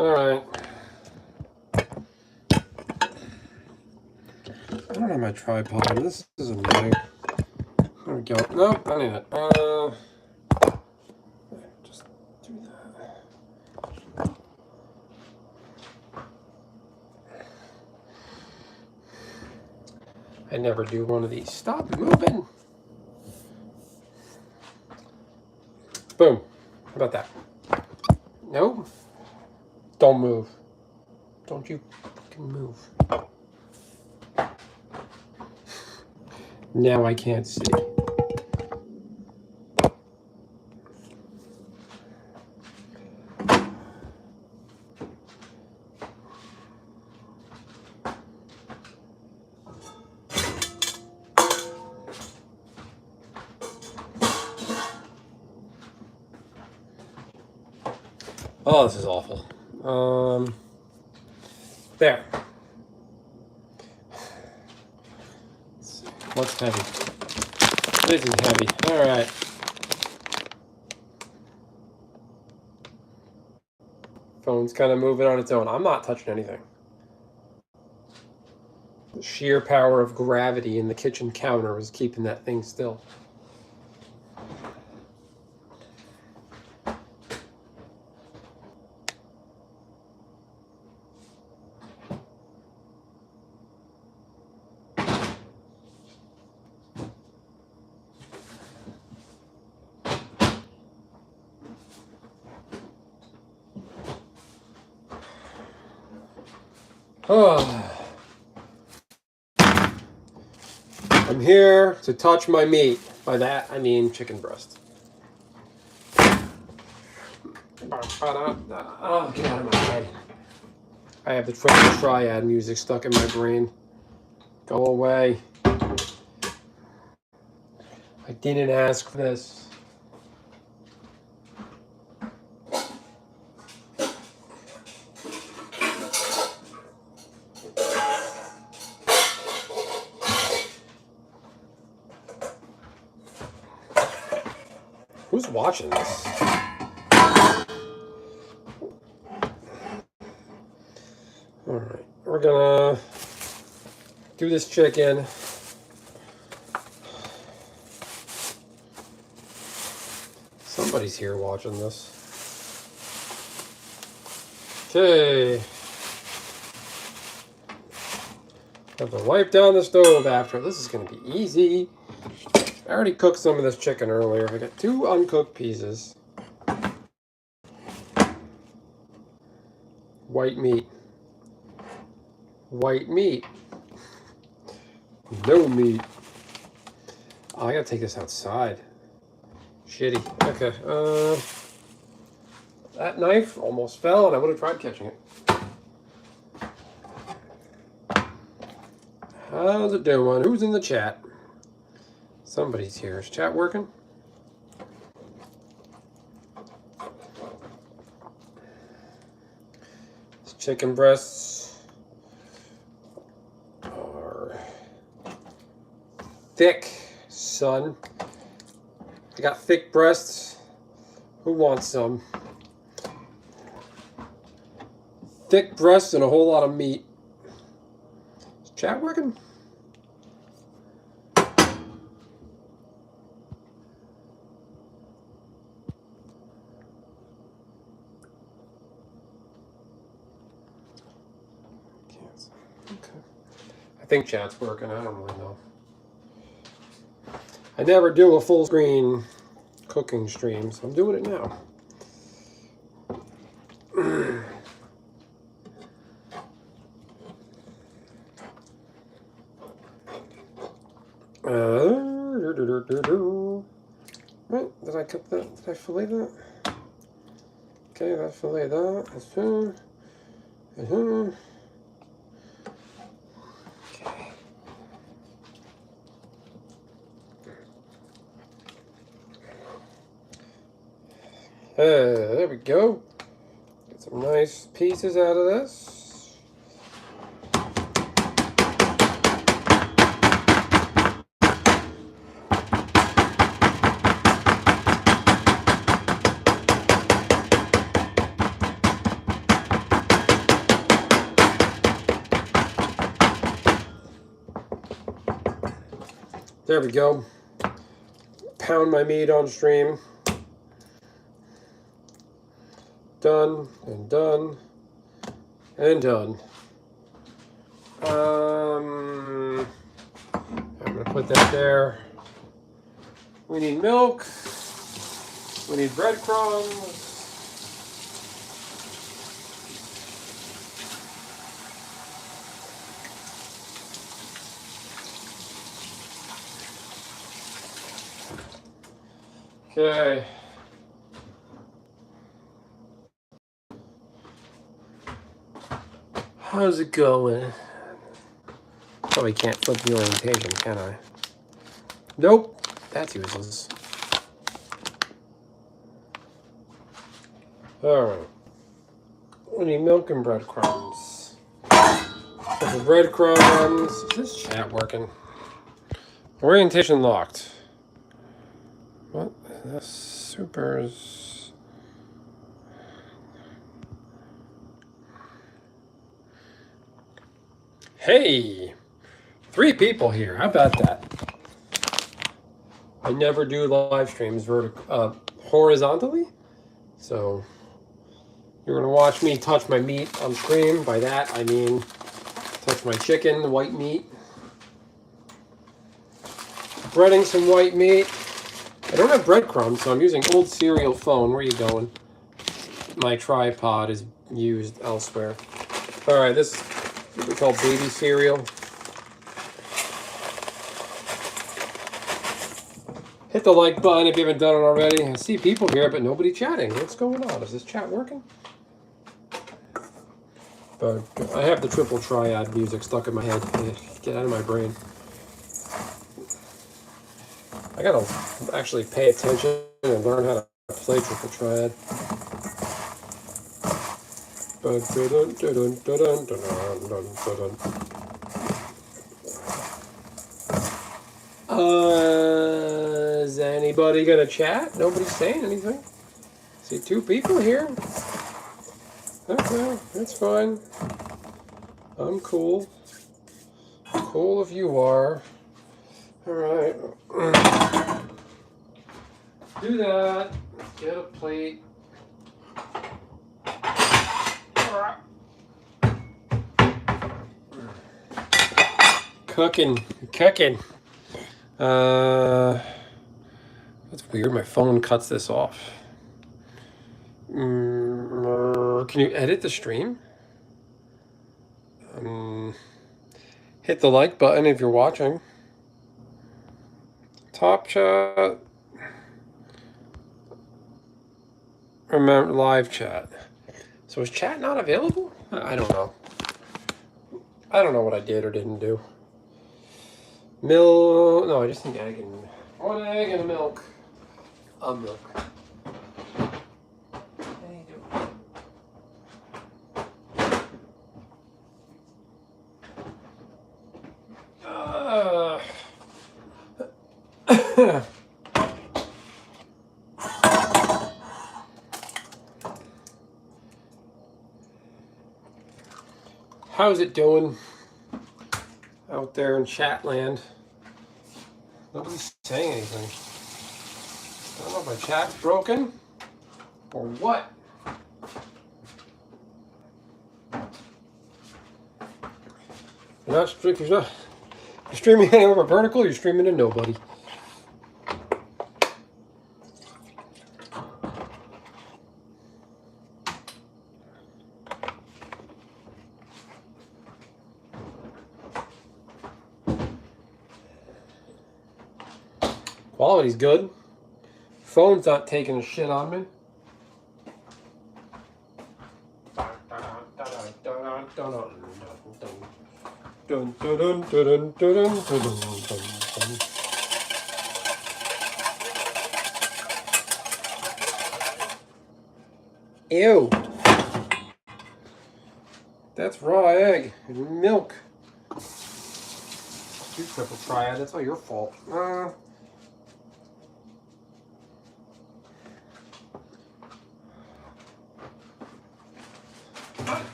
Alright. I don't have my tripod. This is annoying. There we go. Nope, I need it. Just do that. I never do one of these. Stop moving. Boom. How about that? No. Don't move. Don't you fucking move. Now I can't see. Oh, this is awful. There. What's heavy? This is heavy. All right. Phone's kind of moving on its own. I'm not touching anything. The sheer power of gravity in the kitchen counter was keeping that thing still. Oh. I'm here to touch my meat. By that, I mean chicken breast. Oh, get out of my head. I have the triple triad music stuck in my brain. Go away. I didn't ask for this. Who's watching this? Alright, we're gonna do this chicken. Somebody's here watching this. Okay. Have to wipe down the stove after. This is gonna be easy. I already cooked some of this chicken earlier. I got 2 uncooked pieces. White meat. White meat. No meat. Oh, I gotta take this outside. Shitty. Okay. That knife almost fell and I would have tried catching it. How's it doing? Who's in the chat? Somebody's here. Is chat working? These chicken breasts are thick, son. I got thick breasts. Who wants some? Thick breasts and a whole lot of meat. Is chat working? I think chat's working. I don't really know. I never do a full screen cooking stream, so I'm doing it now. What? Did I cook that? Did I fillet that? Okay, that's fillet that. There we go. Get some nice pieces out of this. There we go. Pound my meat on stream. Done and done and done. I'm gonna put that there. We need milk. We need breadcrumbs. Okay. How's it going? Probably can't flip the orientation, can I? Nope. That's useless. Alright. We need milk and breadcrumbs. For breadcrumbs. Is this chat working? Orientation locked. What? That's supers. Hey! 3 people here. How about that? I never do live streams horizontally. So you're going to watch me touch my meat on stream. By that, I mean touch my chicken, the white meat. Breading some white meat. I don't have breadcrumbs, so I'm using old cereal phone. Where are you going? My tripod is used elsewhere. All right, this is what we call baby cereal. Hit the like button if you haven't done it already. I see people here, but nobody chatting. What's going on? Is this chat working? But I have the triple triad music stuck in my head. Get out of my brain. I gotta actually pay attention and learn how to play triple triad. Is anybody gonna chat? Nobody's saying anything. See 2 people here. Okay, that's fine. I'm cool. Cool if you are. Alright. Do that. Get a plate. Cooking. That's weird. My phone cuts this off. Can you edit the stream? Hit the like button if you're watching. Top chat. Remember live chat. So is chat not available? I don't know. I don't know what I did or didn't do. No, I just need egg and 1 egg and a milk. Milk. How's it doing out there in Chatland? Nobody's saying anything. I don't know if my chat's broken or what. If you're streaming any over vertical, you're streaming to nobody. Quality's good. Phone's not taking a shit on me. Ew. That's raw egg and milk. You triple triad, that's all your fault.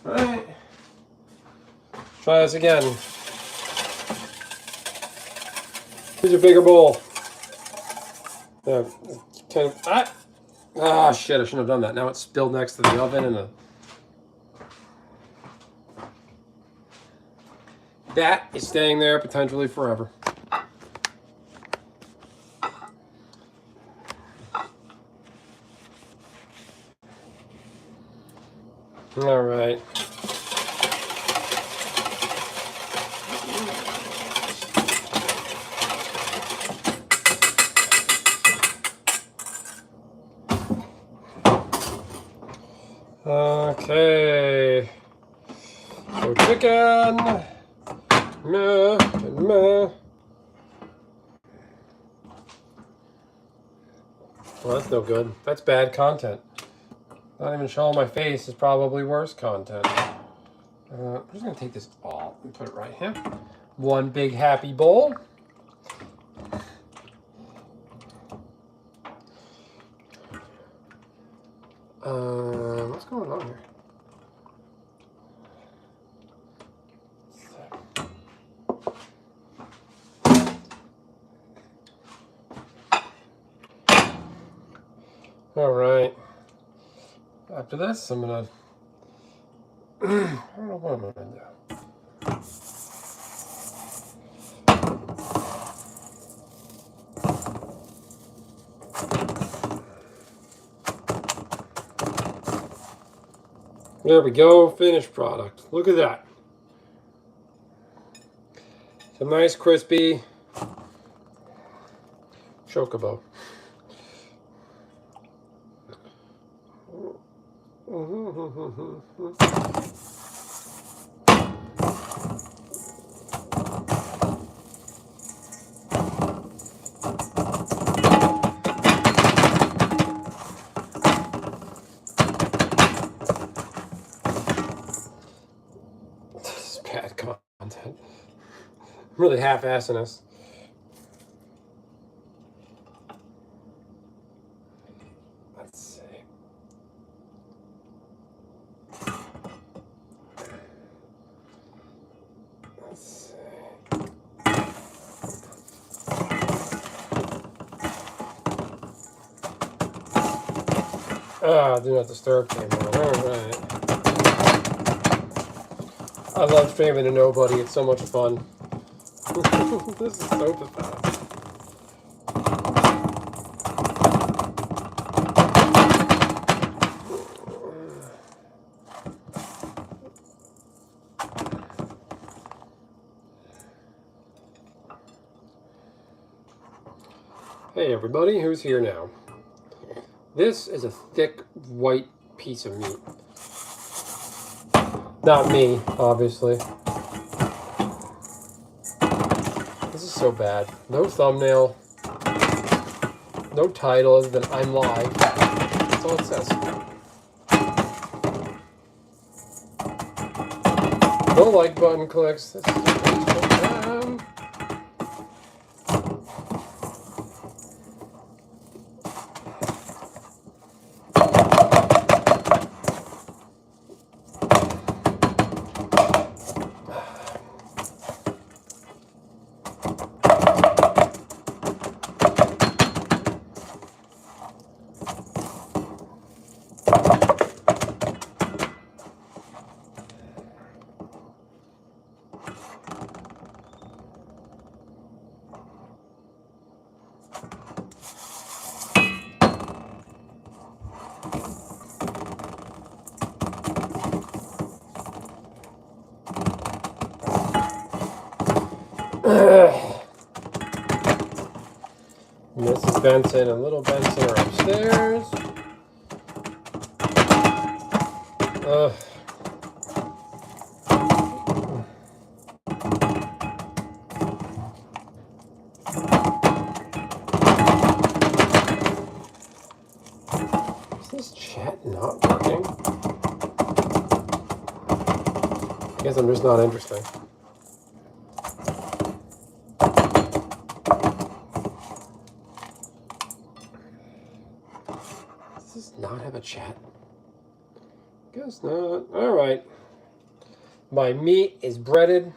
Alright. Try this again. Here's a bigger bowl. Yeah, kind of. Ah, shit! I shouldn't have done that. Now it's spilled next to the oven, and that is staying there potentially forever. All right. Okay. So chicken. Meh and meh. Well, that's no good. That's bad content. Not even showing my face is probably worse content. I'm just going to take this all and put it right here. One big happy bowl. What's going on here? All right. After this, I'm gonna. I don't know what I'm gonna do. There we go, finished product. Look at that. Some nice crispy chocobo. This is bad content. I'm really half-assing this. Let's see. Do not disturb camera. Alright. I love streaming to nobody. It's so much fun. This is so pathetic. Hey everybody, who's here now? This is a thick white piece of meat. Not me, obviously. This is so bad. No thumbnail. No title other than I'm live. That's all it says. No like button clicks. This is a waste of time. Mrs. Benson and little Benson are upstairs. Is this chat not working? I guess I'm just not interesting. Does this not have a chat? Guess not. All right. My meat is breaded.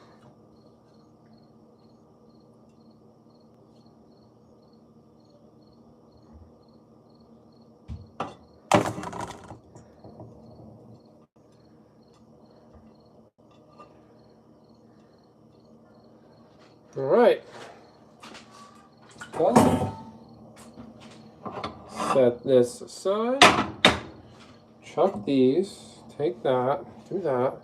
All right. Well, set this aside. Chuck these. Take that. Do that.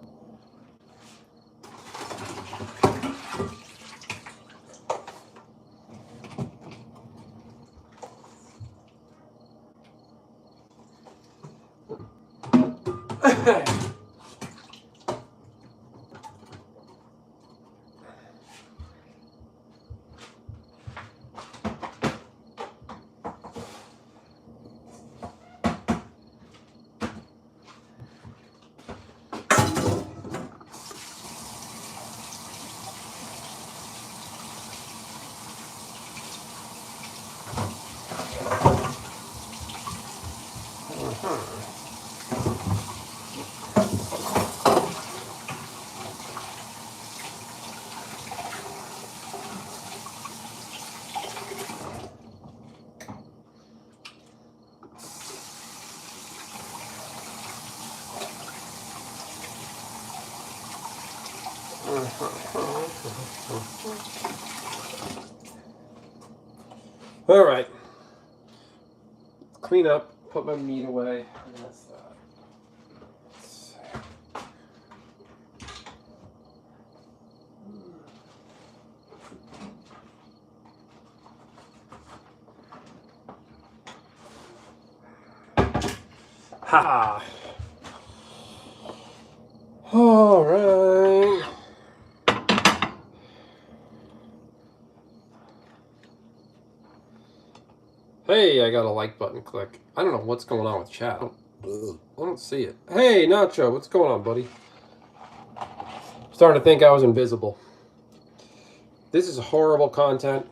All right. Clean up. Put my meat away. That's that. Ha! All right. Hey, I got a like button click. I don't know what's going on with chat. I don't see it. Hey, Nacho, what's going on, buddy? Starting to think I was invisible. This is horrible content.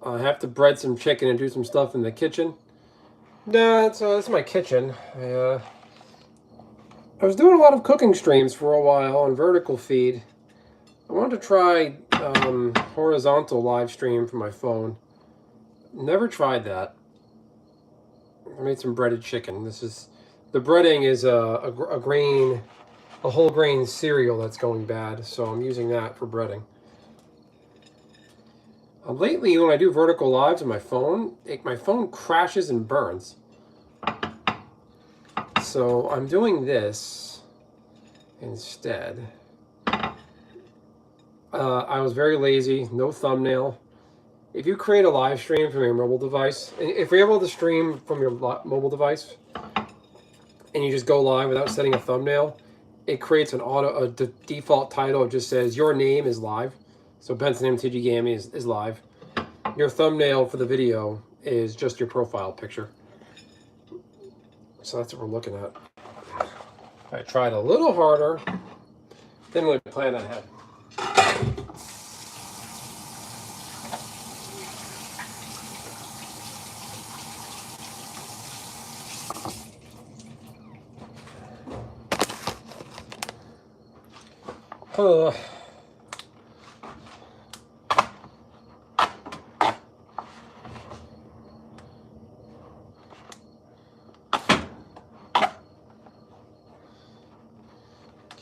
I have to bread some chicken and do some stuff in the kitchen. Nah, it's my kitchen. I was doing a lot of cooking streams for a while on vertical feed. I wanted to try horizontal live stream from my phone. Never tried that. I made some breaded chicken. The breading is a whole grain cereal that's going bad, so I'm using that for breading. Lately, when I do vertical lives on my phone, my phone crashes and burns. So I'm doing this instead. I was very lazy, no thumbnail. If you create a live stream from your mobile device, if you're able to stream from your mobile device, and you just go live without setting a thumbnail, it creates a default title. It just says your name is live. So Benson MTG Gaming is live. Your thumbnail for the video is just your profile picture. So that's what we're looking at. I tried a little harder. Didn't really plan ahead.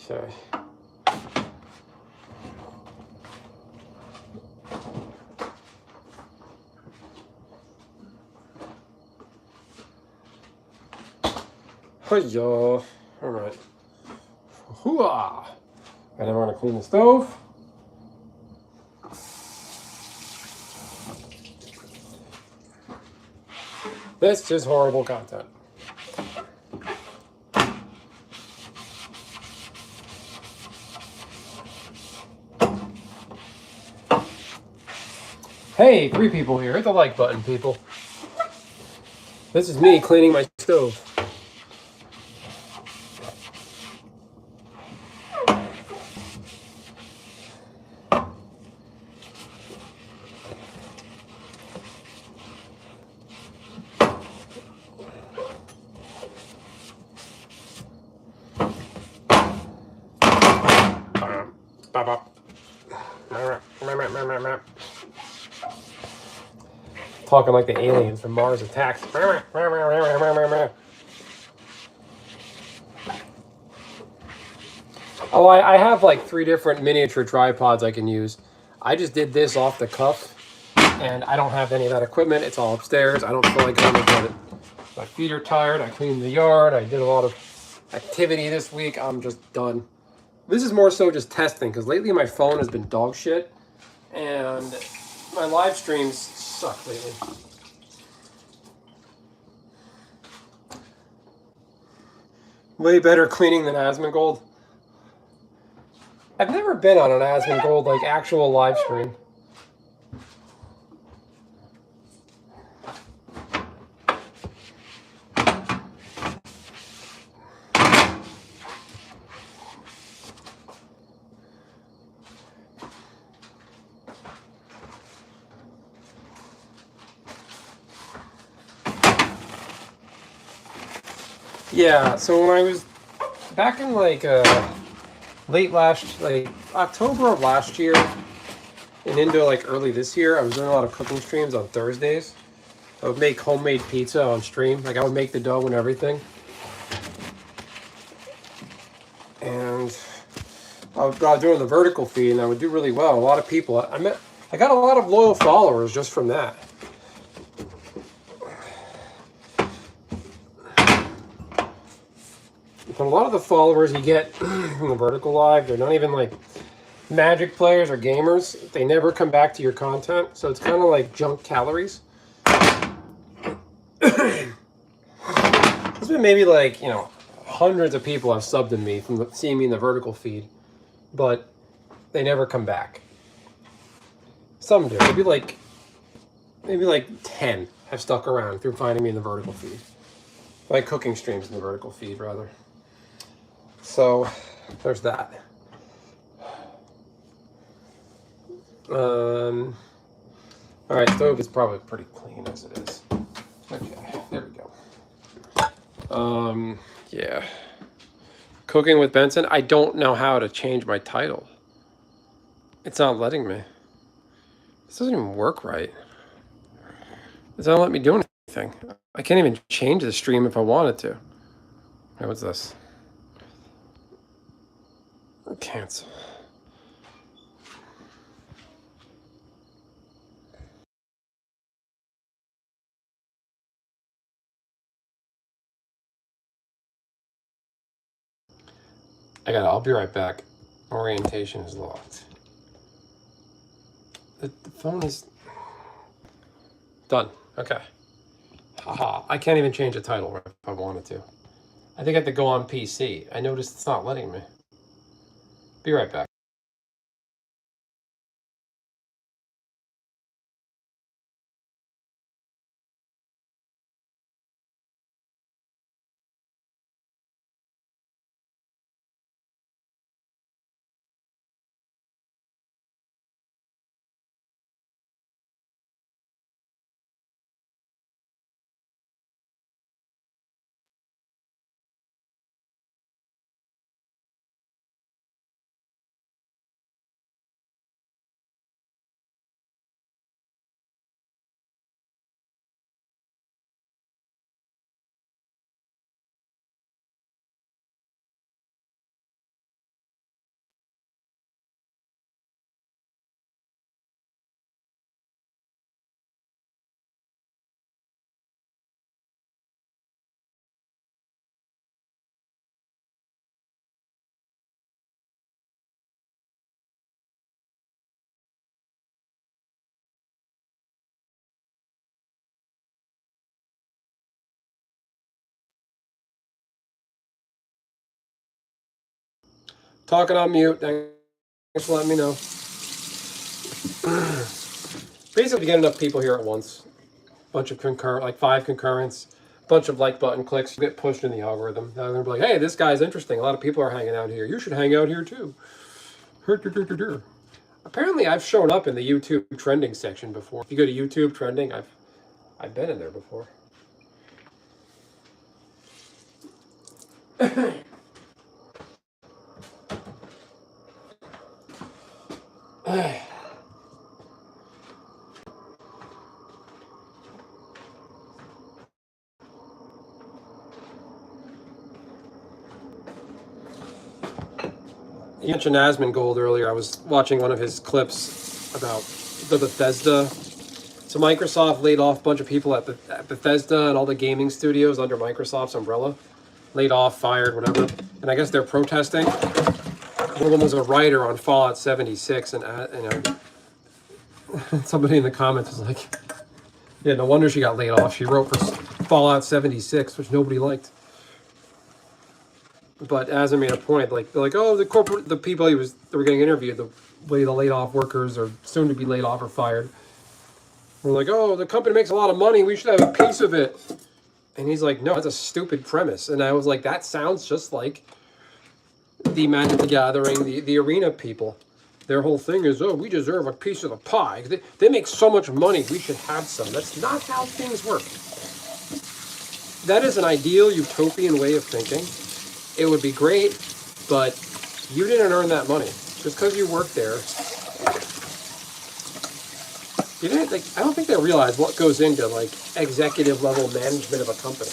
Okay. Hi-ya. All right. Hoo-ah. And then we're going to clean the stove. This is horrible content. Hey, 3 people here. Hit the like button, people. This is me cleaning my stove. Talking like the aliens from Mars Attacks. Oh, I have like 3 different miniature tripods I can use. I just did this off the cuff, and I don't have any of that equipment. It's all upstairs. I don't feel like going to get it. My feet are tired. I cleaned the yard. I did a lot of activity this week. I'm just done. This is more so just testing, because lately my phone has been dog shit, and my live streams suck lately. Way better cleaning than Asmongold. I've never been on an Asmongold, like, actual live stream. Yeah, so when I was back in like late last, like October of last year and into like early this year, I was doing a lot of cooking streams on Thursdays. I would make homemade pizza on stream. Like I would make the dough and everything. And I was doing the vertical feed and I would do really well. A lot of people, I got a lot of loyal followers just from that. But a lot of the followers you get from the vertical live, they're not even like Magic players or gamers. They never come back to your content, so it's kind of like junk calories. There's been maybe like, you know, hundreds of people have subbed to me from seeing me in the vertical feed, but they never come back. Some do. Maybe like 10 have stuck around through finding me in the vertical feed. My cooking streams in the vertical feed, rather. So, there's that. All right, stove is probably pretty clean as it is. Okay, there we go. Yeah. Cooking with Benson. I don't know how to change my title. It's not letting me. This doesn't even work right. It's not letting me do anything. I can't even change the stream if I wanted to. Hey, what's this? Cancel. I'll be right back. Orientation is locked. The phone is done. Okay. Haha. I can't even change the title if I wanted to. I think I have to go on PC. I noticed it's not letting me. Be right back. Talking on mute. Thanks for letting me know. Basically, get enough people here at once. Bunch of concurrent, like 5 concurrents, bunch of like button clicks, you get pushed in the algorithm. Now they're like, hey, this guy's interesting. A lot of people are hanging out here. You should hang out here too. Apparently, I've shown up in the YouTube trending section before. If you go to YouTube trending, I've been in there before. You mentioned Asmongold earlier. I was watching one of his clips about the Bethesda. So Microsoft laid off a bunch of people at Bethesda and all the gaming studios under Microsoft's umbrella. Laid off, fired, whatever. And I guess they're protesting. One of them was a writer on Fallout 76, and you know, somebody in the comments was like, "Yeah, no wonder she got laid off. She wrote for Fallout 76, which nobody liked." But as I made a point, like they're like, "Oh, the people that were getting interviewed, the laid off workers or soon to be laid off or fired." We're like, "Oh, the company makes a lot of money. We should have a piece of it." And he's like, "No, that's a stupid premise." And I was like, "That sounds just like the Magic the Gathering, the arena people. Their whole thing is, oh, we deserve a piece of the pie. They make so much money, we should have some." That's not how things work. That is an ideal utopian way of thinking. It would be great, but you didn't earn that money. Just because you work there, you didn't. Like, I don't think they realize what goes into like executive level management of a company.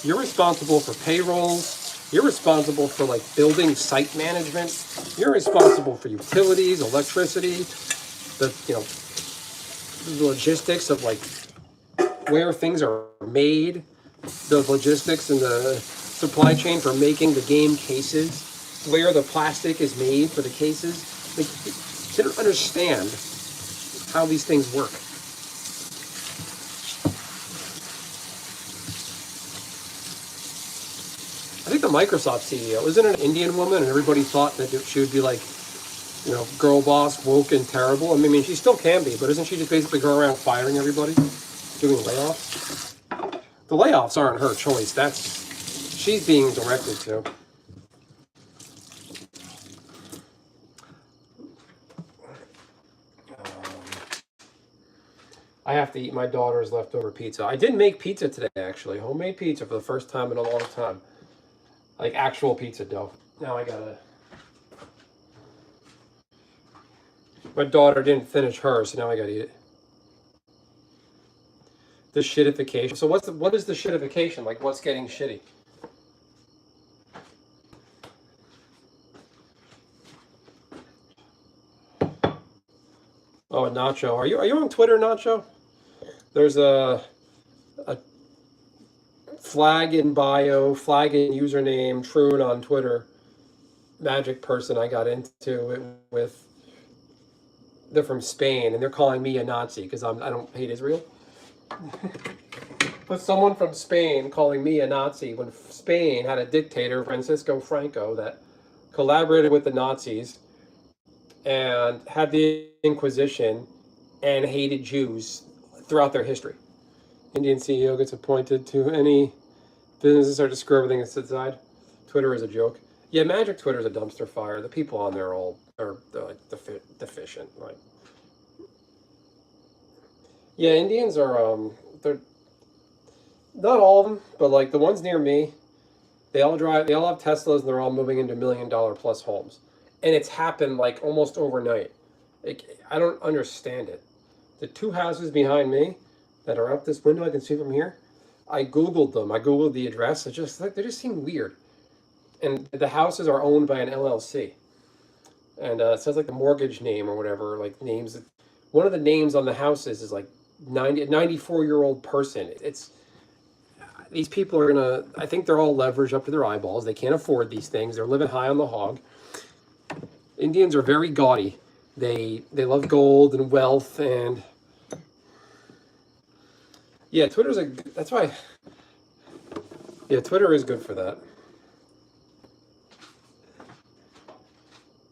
You're responsible for payrolls. You're responsible for like building site management. You're responsible for utilities, electricity, the logistics of like where things are made, the logistics and the supply chain for making the game cases, where the plastic is made for the cases. Like, they don't understand how these things work. I think the Microsoft CEO isn't an Indian woman, and everybody thought that she would be like, you know, girl boss, woke and terrible. I mean, she still can be, but isn't she just basically going around firing everybody, doing layoffs? The layoffs aren't her choice. She's being directed to. I have to eat my daughter's leftover pizza. I did make pizza today, actually. Homemade pizza for the first time in a long time. Like actual pizza dough. Now I gotta... My daughter didn't finish hers, so now I gotta eat it. The shittification. So what is the shittification? Like, what's getting shitty? Oh, Nacho. Are you on Twitter, Nacho? There's a flag in bio, flag in username, Troon on Twitter. Magic person I got into it with. They're from Spain, and they're calling me a Nazi because I don't hate Israel. But someone from Spain calling me a Nazi when Spain had a dictator, Francisco Franco, that collaborated with the Nazis and had the Inquisition and hated Jews throughout their history. Indian CEO gets appointed to any businesses or to screw everything aside. Twitter is a joke. Yeah, Magic Twitter is a dumpster fire. The people on there are like deficient. Like, yeah, Indians are they're not all of them, but like the ones near me, they all have Teslas and they're all moving into $1 million plus homes, and it's happened like almost overnight. Like, I don't understand it. The two houses behind me that are out this window I can see from here, I Googled them. I Googled the address. They just seem weird. And the houses are owned by an LLC. And it says like the mortgage name or whatever, like names. One of the names on the houses is like 94-year-old person. These people are gonna, I think they're all leveraged up to their eyeballs. They can't afford these things. They're living high on the hog. Indians are very gaudy. They love gold and wealth, and yeah, that's why. Yeah, Twitter is good for that.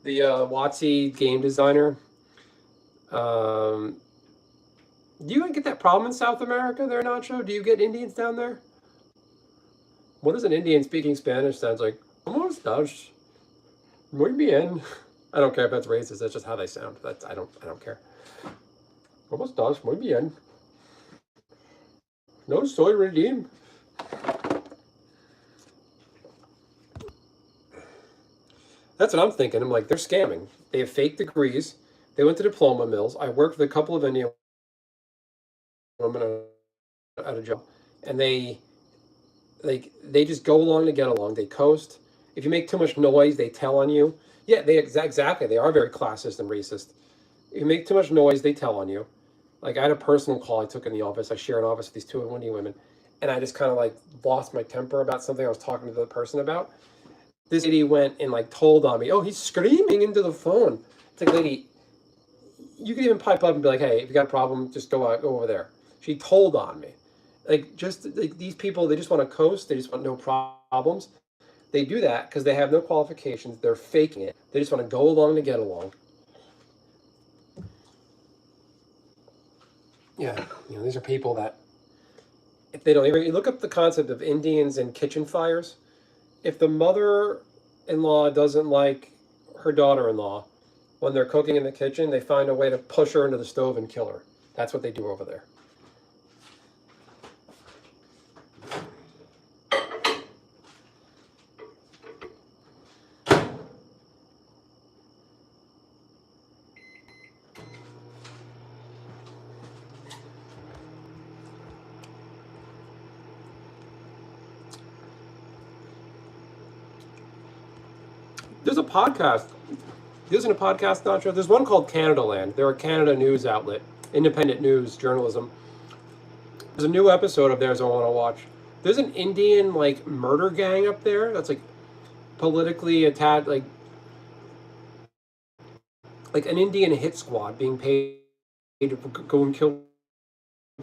The WotC game designer. Do you get that problem in South America there, Nacho? Do you get Indians down there? What does an Indian speaking Spanish sounds like? ¿Cómo estás? Muy bien. I don't care if that's racist. That's just how they sound. I don't care. ¿Cómo estás? Muy bien. No soy redeem. That's what I'm thinking. I'm like, they're scamming. They have fake degrees. They went to diploma mills. I worked with a couple of Indian women at a job, and they just go along to get along. They coast, If you make too much noise, they tell on you. Yeah, exactly. They are very classist and racist. If you make too much noise, they tell on you. Like I had a personal call I took in the office. I share an office with these two Indian women, and I just kind of like lost my temper about something I was talking to the person about. This lady went and like told on me. Oh, he's screaming into the phone. It's like, lady, you can even pipe up and be like, hey, if you got a problem, just go over there. She told on me. Like just like these people, they just want to coast. They just want no problems. They do that because they have no qualifications. They're faking it. They just want to go along to get along. Yeah, these are people that if they don't even you look up the concept of Indians and kitchen fires. If the mother-in-law doesn't like her daughter-in-law when they're cooking in the kitchen, they find a way to push her into the stove and kill her. That's what they do over there. There's a podcast. Isn't a podcast, Nacho? There's one called Canada Land. They're a Canada news outlet, independent news journalism. There's a new episode of theirs I want to watch. There's an Indian like murder gang up there that's like politically attached, like an Indian hit squad being paid to go and kill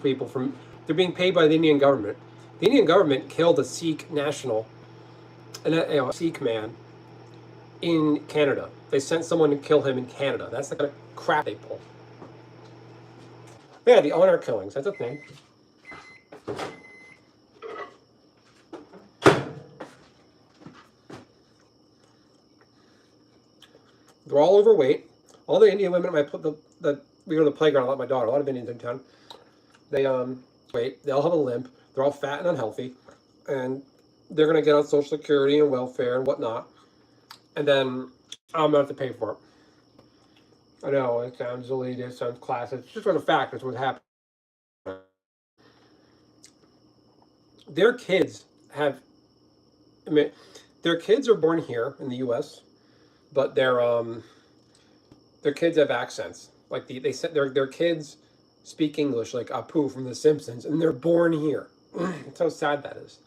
people from. They're being paid by the Indian government. The Indian government killed a Sikh national, a Sikh man in Canada. They sent someone to kill him in Canada. That's the kind of crap they pull. Yeah, the honor killings. That's a thing. They're all overweight. All the Indian women, we go to the playground a lot. My daughter, a lot of Indians in town. They wait. They all have a limp. They're all fat and unhealthy, and they're gonna get on Social Security and welfare and whatnot. And then I'm gonna have to pay for it. I know it sounds elitist, sounds classist. It's just for the fact that's what's happening. Their kids have, I mean, their kids are born here in the U.S., but their kids have accents. Like they said, their kids speak English like Apu from The Simpsons, and they're born here. That's how sad that is.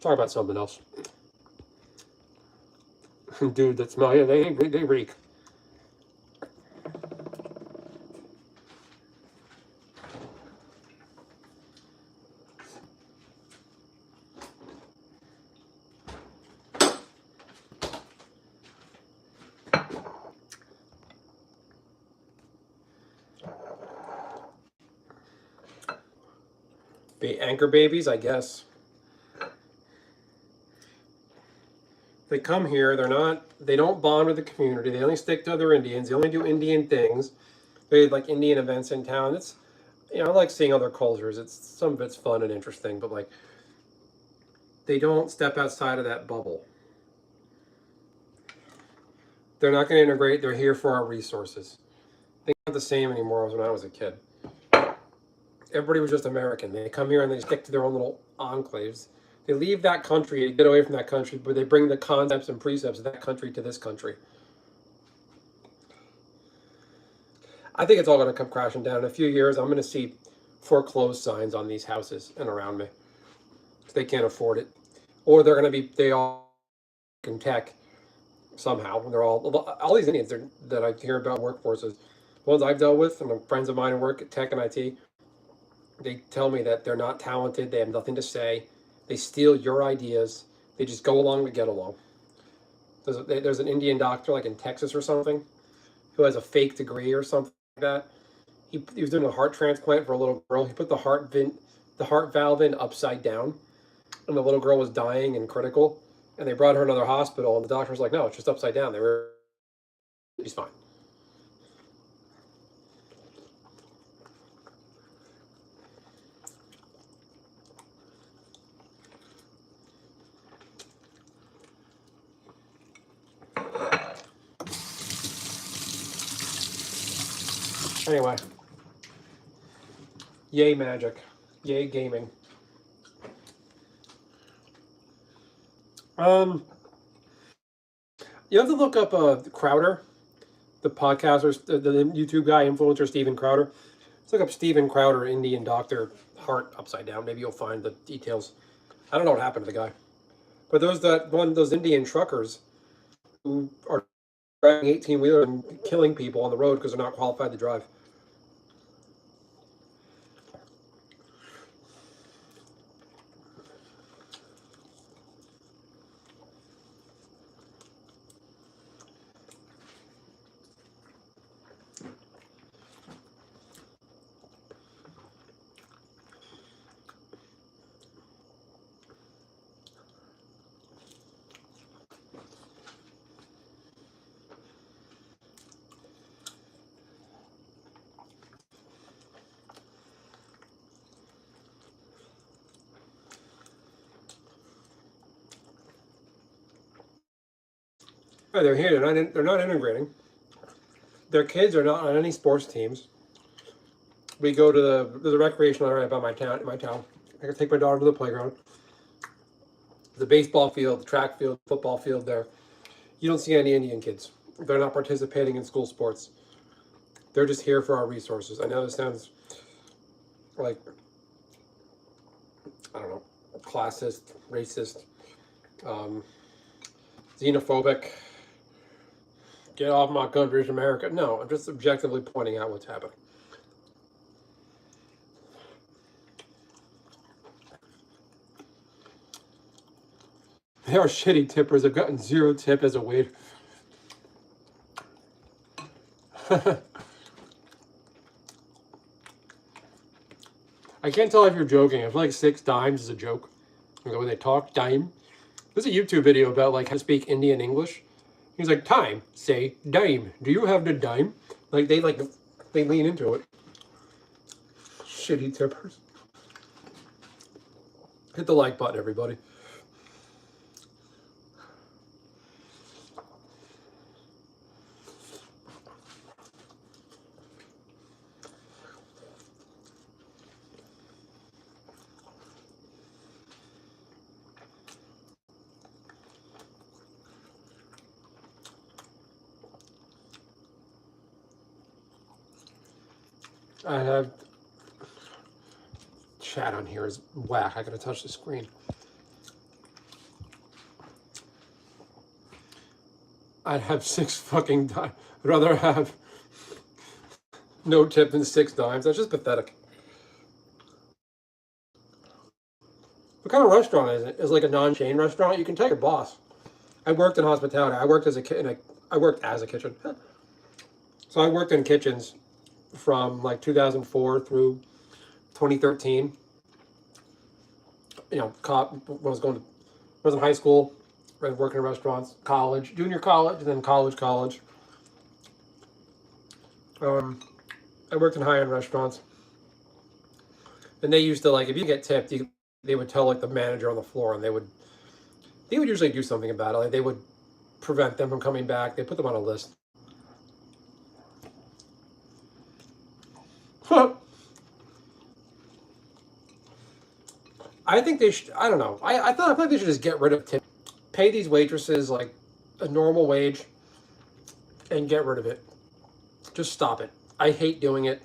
Talk about something else. Dude, that smell, yeah, they reek. Anchor babies, I guess. They come here, they don't bond with the community. They only stick to other Indians. They only do Indian things. They like Indian events in town. It's, I like seeing other cultures. Some of it's fun and interesting, but like, they don't step outside of that bubble. They're not going to integrate. They're here for our resources. They're not the same anymore as when I was a kid. Everybody was just American. They come here and they stick to their own little enclaves. They leave that country to get away from that country, but they bring the concepts and precepts of that country to this country. I think it's all going to come crashing down. In a few years, I'm going to see foreclosed signs on these houses and around me. They can't afford it. Or they all in tech somehow. They're all these Indians that I hear about workforces. The ones I've dealt with, and friends of mine who work at tech and IT, they tell me that they're not talented. They have nothing to say. They steal your ideas. They just go along to get along. There's an Indian doctor, like in Texas or something, who has a fake degree or something like that. He was doing a heart transplant for a little girl. He put the heart valve in upside down, and the little girl was dying and critical. And they brought her to another hospital, and the doctor was like, "No, it's just upside down. She's fine." Anyway, Yay magic. Yay gaming. You have to look up Crowder, the podcaster, the YouTube guy, influencer Steven Crowder. Let's look up Steven Crowder, Indian doctor, heart upside down. Maybe you'll find the details. I don't know what happened to the guy. But those Indian truckers who are driving 18-wheelers and killing people on the road because they're not qualified to drive. Oh, they're here. They're not integrating. Their kids are not on any sports teams. We go to there's a recreational area by my town. I can take my daughter to the playground. The baseball field, the track field, football field. There, you don't see any Indian kids. They're not participating in school sports. They're just here for our resources. I know this sounds like, I don't know, classist, racist, xenophobic. Get off my country, America. No, I'm just objectively pointing out what's happening. They are shitty tippers. I've gotten 0 tip as a waiter. I can't tell if you're joking. I feel like 6 dimes is a joke. You know, when they talk, dime. There's a YouTube video about like how to speak Indian English. He's like, time, say dime. Do you have the dime? Like they lean into it. Shitty tippers. Hit the like button, everybody. I have chat on here is whack. I gotta touch the screen. I'd have 6 fucking dimes. I'd rather have no tip than 6 dimes. That's just pathetic. What kind of restaurant is it? Is it like a non-chain restaurant? You can tell your boss. I worked in hospitality. I worked as a kitchen. So I worked in kitchens from like 2004 through 2013. You know, was in high school, was working in restaurants, college, junior college, and then college. I worked in high-end restaurants, and they used to like if you get tipped, they would tell like the manager on the floor, and they would usually do something about it. Like they would prevent them from coming back. They put them on a list. I think they should. I don't know. I feel like they should just get rid of tip. Pay these waitresses like a normal wage, and get rid of it. Just stop it. I hate doing it.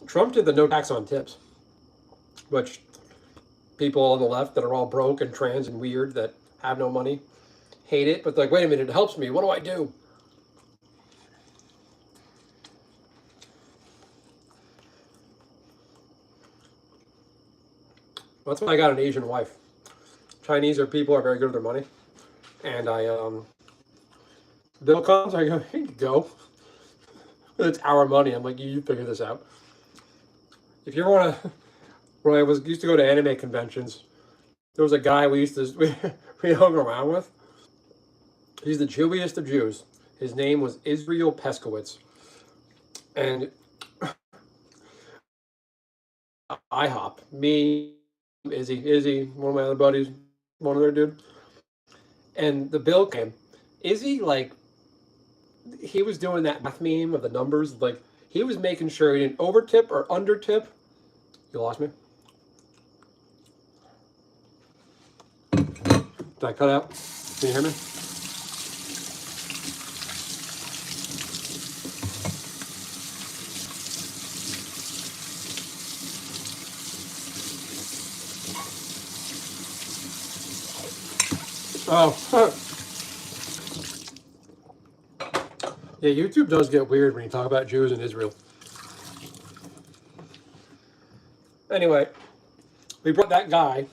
Trump did the no tax on tips, which people on the left that are all broke and trans and weird that have no money hate it. But like, wait a minute, it helps me. What do I do? That's why I got an Asian wife. Chinese people are very good with their money. And bill comes, I go, here you go. It's our money. I'm like, you figure this out. If you want to, when I used to go to anime conventions, there was a guy we hung around with. He's the Jewiest of Jews. His name was Israel Peskowitz. And IHOP, me, Izzy, one of my other buddies, one other dude. And the bill came. Izzy, like, he was doing that math meme of the numbers. Like, He was making sure he didn't over tip or under tip. You lost me? Did I cut out? Can you hear me? Oh. Yeah, YouTube does get weird when you talk about Jews in Israel. Anyway, we brought that guy,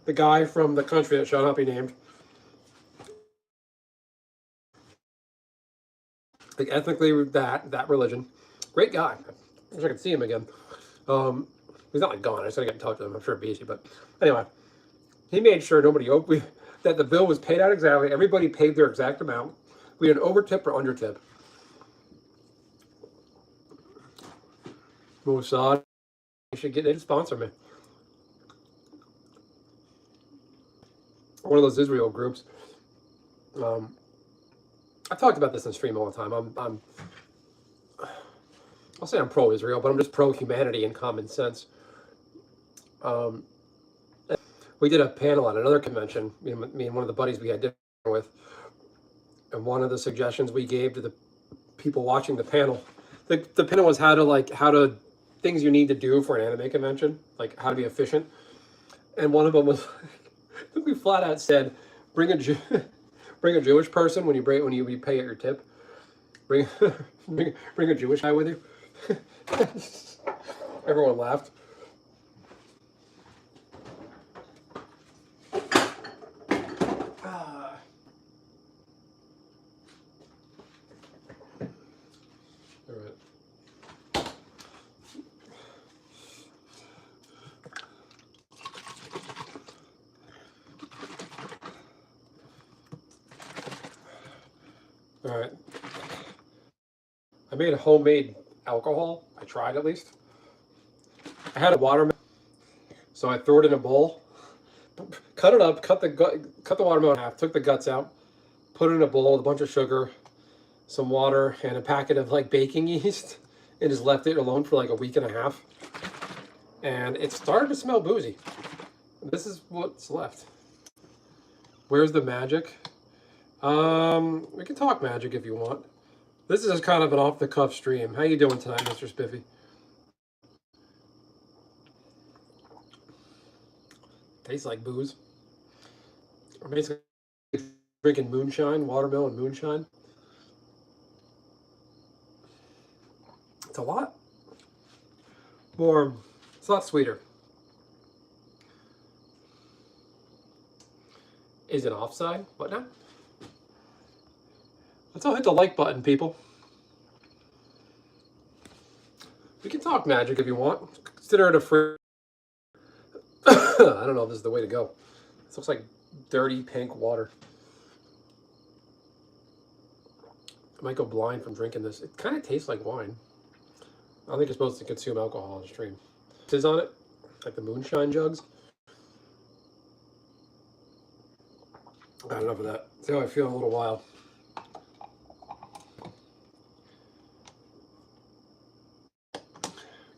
the guy from the country that shall not be named, like ethnically that religion. Great guy. I wish I could see him again. He's not like gone. I just gotta get in touch with him. I'm sure he's busy, but anyway, he made sure nobody that the bill was paid out exactly. Everybody paid their exact amount. We had an over tip or under tip. Mossad, you should they sponsor me. One of those Israel groups. I've talked about this on stream all the time. I'll say I'm pro-Israel, but I'm just pro-humanity and common sense. We did a panel at another convention, me and one of the buddies we had dinner with, and one of the suggestions we gave to the people watching the panel, the panel was how to things you need to do for an anime convention, like how to be efficient. And one of them was, I think we flat out said, bring a Jewish person when you pay your tip. Bring a Jewish guy with you. Everyone laughed. All right. I made a homemade alcohol. I tried at least. I had a watermelon, so I threw it in a bowl, cut it up, cut the watermelon in half, took the guts out, put it in a bowl with a bunch of sugar, some water, and a packet of like baking yeast, and just left it alone for like a week and a half. And it started to smell boozy. This is what's left. Where's the magic? We can talk magic if you want. This is just kind of an off-the-cuff stream. How you doing tonight, Mr. Spiffy? Tastes like booze. I'm basically drinking moonshine, watermelon moonshine. It's a lot more, it's a lot sweeter. Is it offside? What now? Let's all hit the like button, people. We can talk magic if you want. Consider it a free. I don't know if this is the way to go. This looks like dirty pink water. I might go blind from drinking this. It kind of tastes like wine. I don't think you're supposed to consume alcohol on stream. This is on it, like the moonshine jugs. I got enough of that. See how I feel in a little while.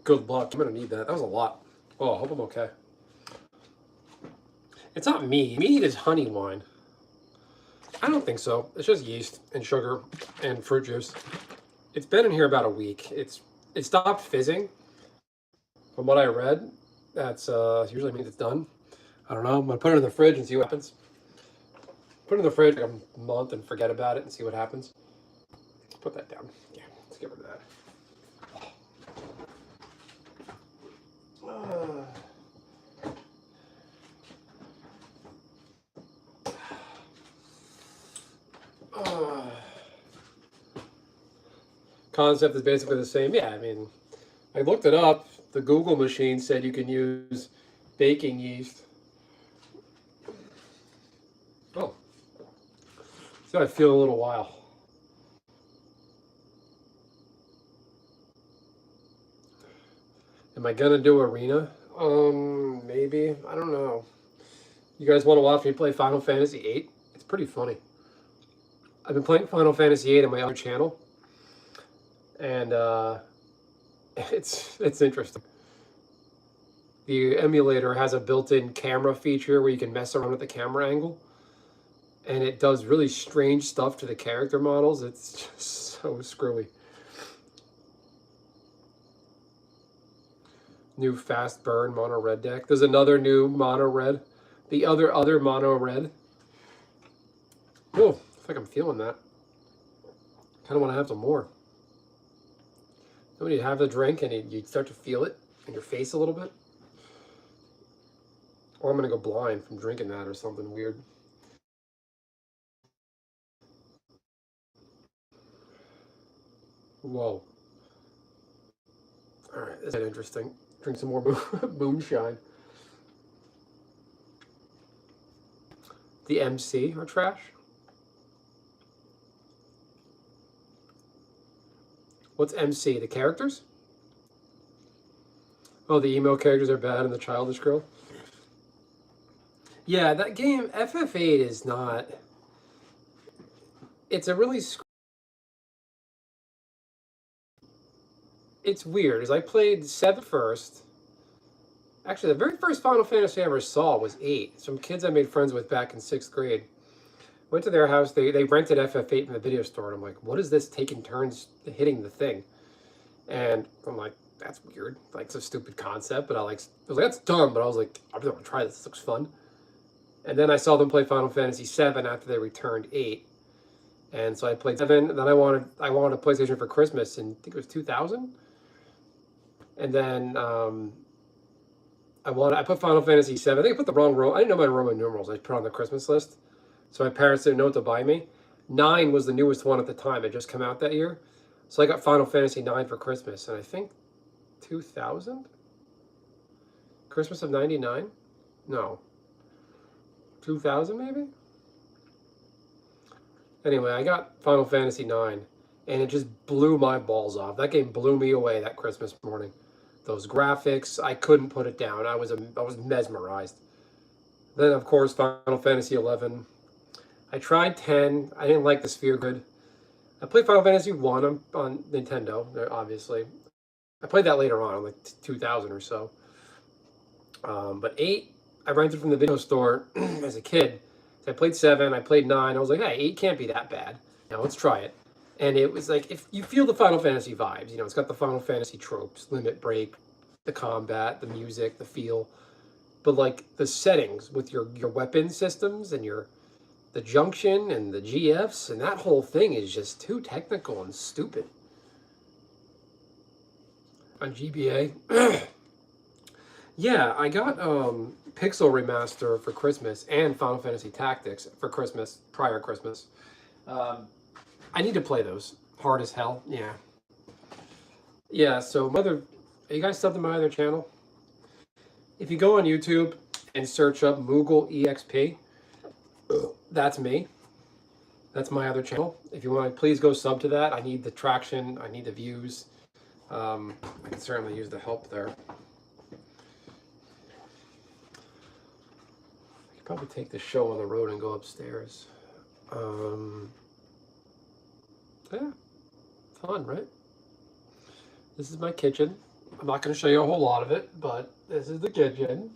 Good luck. I'm gonna need that. That was a lot. Oh, I hope I'm okay. It's not mead. Mead is honey wine. I don't think so. It's just yeast and sugar and fruit juice. It's been in here about a week. It stopped fizzing. From what I read, that's usually means it's done. I don't know. I'm gonna put it in the fridge and see what happens. Put it in the fridge like a month and forget about it and see what happens. Put that down. Yeah, let's get rid of that. Concept is basically the same. Yeah, I mean, I looked it up. The Google machine said you can use baking yeast. Oh, so I feel a little while. Am I gonna do Arena? Maybe. I don't know. You guys want to watch me play Final Fantasy VIII? It's pretty funny. I've been playing Final Fantasy VIII on my other channel, and It's interesting. The emulator has a built-in camera feature where you can mess around with the camera angle, and it does really strange stuff to the character models. It's just so screwy. New fast burn mono red deck. There's another new mono red. The other mono red. Oh, I think I'm feeling that. Kind of want to have some more. When you have the drink and you start to feel it in your face a little bit. Or I'm going to go blind from drinking that or something weird. Whoa. Alright, this is interesting. Drink some more moonshine. The MC are trash. What's MC? The characters? Oh, the emo characters are bad and the childish girl? Yeah, that game, FF8 is not... It's a really... It's weird, as I played 7 first. Actually, the very first Final Fantasy I ever saw was 8. Some kids I made friends with back in 6th grade. Went to their house, they rented FF8 in the video store, and I'm like, what is this taking turns hitting the thing? And I'm like, that's weird. Like, it's a stupid concept, but I was like, that's dumb, but I was like, I'm gonna try this, this looks fun. And then I saw them play Final Fantasy 7 after they returned 8. And so I played 7, and then I wanted a PlayStation for Christmas in, I think it was 2000. And then I put Final Fantasy 7. I think I put the wrong I didn't know my Roman numerals. I put it on the Christmas list. So my parents didn't know what to buy me. 9 was the newest one at the time. It just came out that year. So I got Final Fantasy 9 for Christmas. And I think 2000? Christmas of 99? No. 2000 maybe? Anyway, I got Final Fantasy 9. And it just blew my balls off. That game blew me away that Christmas morning. Those graphics, I couldn't put it down. I was mesmerized. Then, of course, Final Fantasy 11. I tried 10. I didn't like the sphere grid. I played Final Fantasy 1 on Nintendo, obviously. I played that later on, like 2000 or so. But 8, I rented from the video store as a kid. So I played 7, I played 9. I was like, hey, 8 can't be that bad. Now let's try it. And it was like, if you feel the Final Fantasy vibes, you know, it's got the Final Fantasy tropes, limit break, the combat, the music, the feel. But like the settings with your weapon systems and the junction and the GFs and that whole thing is just too technical and stupid. On GBA. Yeah, I got Pixel Remaster for Christmas and Final Fantasy Tactics for Christmas, prior Christmas. I need to play those. Hard as hell. Yeah. Yeah, so are you guys subbed to my other channel? If you go on YouTube and search up Moogle EXP, that's me. That's my other channel. If you want to, please go sub to that. I need the traction. I need the views. I can certainly use the help there. I could probably take the show on the road and go upstairs. Yeah, fun, right? This is my kitchen. I'm not going to show you a whole lot of it, but this is the kitchen.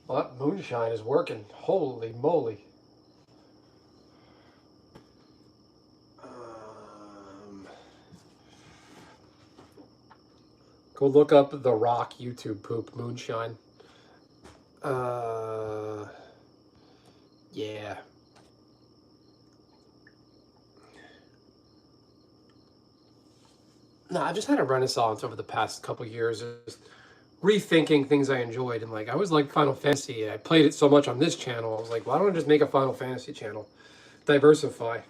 But moonshine is working. Holy moly. Go look up The Rock YouTube poop moonshine. Yeah. No, I've just had a renaissance over the past couple years, just rethinking things I enjoyed. And like, I was like Final Fantasy, and I played it so much on this channel. I was like, why don't I just make a Final Fantasy channel? Diversify.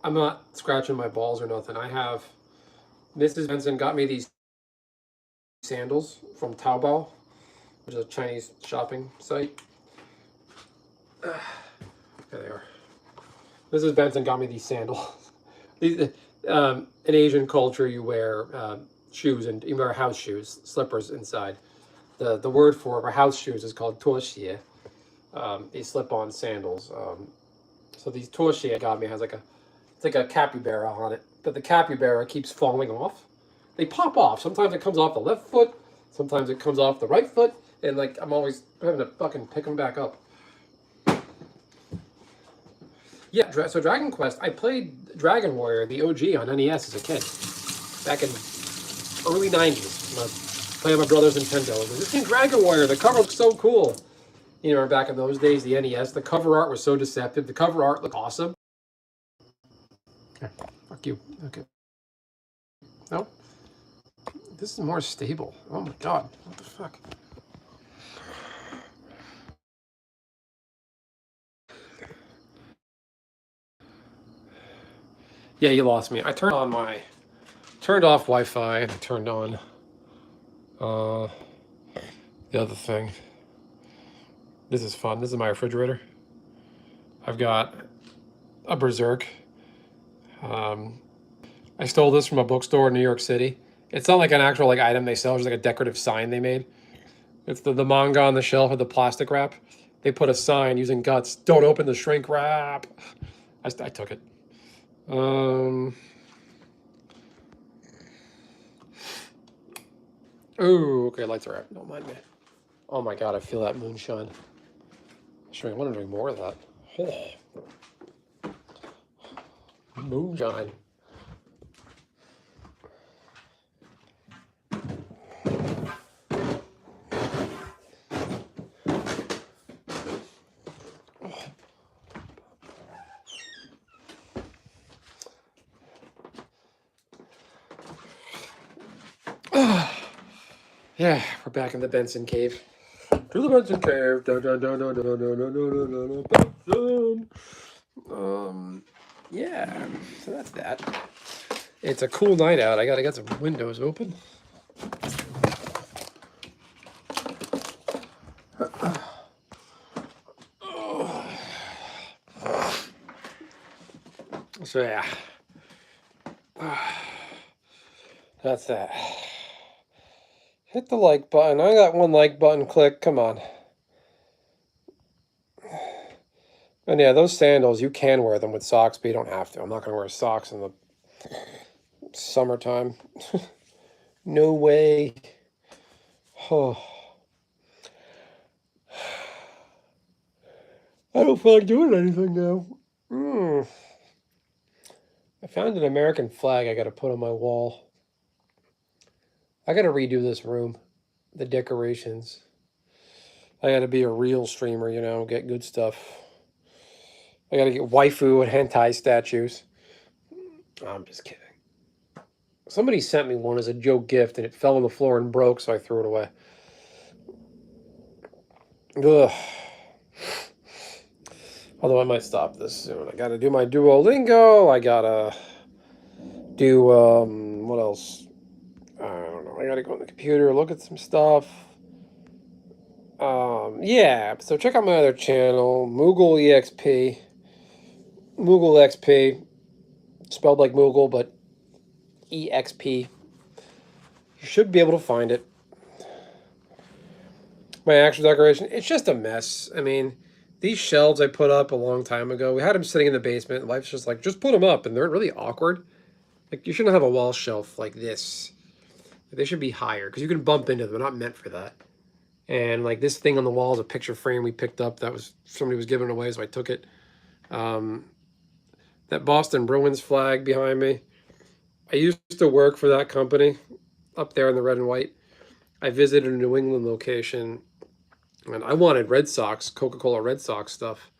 I'm not scratching my balls or nothing. I have, Mrs. Benson got me these sandals from Taobao, which is a Chinese shopping site. There they are. Mrs. Benson got me these sandals. These, in Asian culture, you wear shoes, and you wear house shoes, slippers inside. The word for house shoes is called 拖鞋. These slip-on sandals. So these Torchi got me has it's like a capybara on it, but the capybara keeps falling off. They pop off. Sometimes it comes off the left foot, sometimes it comes off the right foot, and like I'm always having to fucking pick them back up. Yeah, so Dragon Quest, I played Dragon Warrior, the OG, on NES as a kid, back in early 90s. Playing my brother's Nintendo. This game, Dragon Warrior, the cover looks so cool. You know, back in those days, the NES, the cover art was so deceptive. The cover art looked awesome. Fuck you. Okay. No. This is more stable. Oh my god. What the fuck? Yeah, you lost me. I turned off Wi-Fi and I turned on the other thing. This is fun. This is my refrigerator. I've got a Berserk. I stole this from a bookstore in New York City. It's not like an actual like item they sell. It's like a decorative sign they made. It's the manga on the shelf with the plastic wrap. They put a sign using guts. Don't open the shrink wrap. I took it. Ooh, okay, lights are out. Don't mind me. Oh my god, I feel that moonshine. Sure, I want to drink more of that. Oh. Moonshine. Yeah, we're back in the Benson cave. To the Benson cave. Benson. Yeah, so that's that. It's a cool night out. I got some windows open. So yeah, that's that. Hit the like button. I got one like button. Click. Come on. And yeah, those sandals, you can wear them with socks, but you don't have to. I'm not going to wear socks in the summertime. No way. Oh. I don't feel like doing anything now. I found an American flag I got to put on my wall. I got to redo this room. The decorations. I got to be a real streamer, you know, get good stuff. I got to get waifu and hentai statues. I'm just kidding. Somebody sent me one as a joke gift, and it fell on the floor and broke, so I threw it away. Ugh. Although I might stop this soon. I gotta do my Duolingo. I gotta do, what else? I don't know. I gotta go on the computer, look at some stuff. Yeah, so check out my other channel, Moogle EXP. Moogle XP. Spelled like Moogle, but EXP. You should be able to find it. My actual decoration, it's just a mess. I mean, these shelves I put up a long time ago, we had them sitting in the basement. Life's just like, just put them up, and they're really awkward. Like, you shouldn't have a wall shelf like this. They should be higher, because you can bump into them. They're not meant for that. And, like, this thing on the wall is a picture frame we picked up. That was, somebody was giving it away, so I took it. That Boston Bruins flag behind me. I used to work for that company up there in the red and white. I visited a New England location, and I wanted Red Sox, Coca-Cola Red Sox stuff.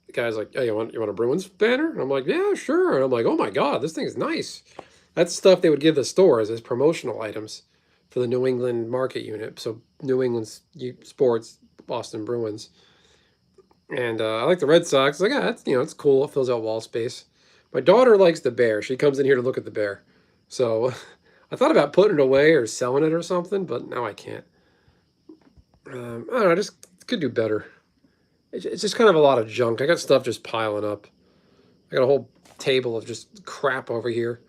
The guy's like, "Hey, you want a Bruins banner?" And I'm like, "Yeah, sure." And I'm like, "Oh my god, this thing is nice." That's stuff they would give the stores as promotional items for the New England market unit. So New England sports, Boston Bruins. And I like the Red Sox. Like, that's, you know, it's cool. It fills out wall space. My daughter likes the bear. She comes in here to look at the bear. So I thought about putting it away or selling it or something, but now I can't. I don't know. I just could do better. It's just kind of a lot of junk. I got stuff just piling up. I got a whole table of just crap over here.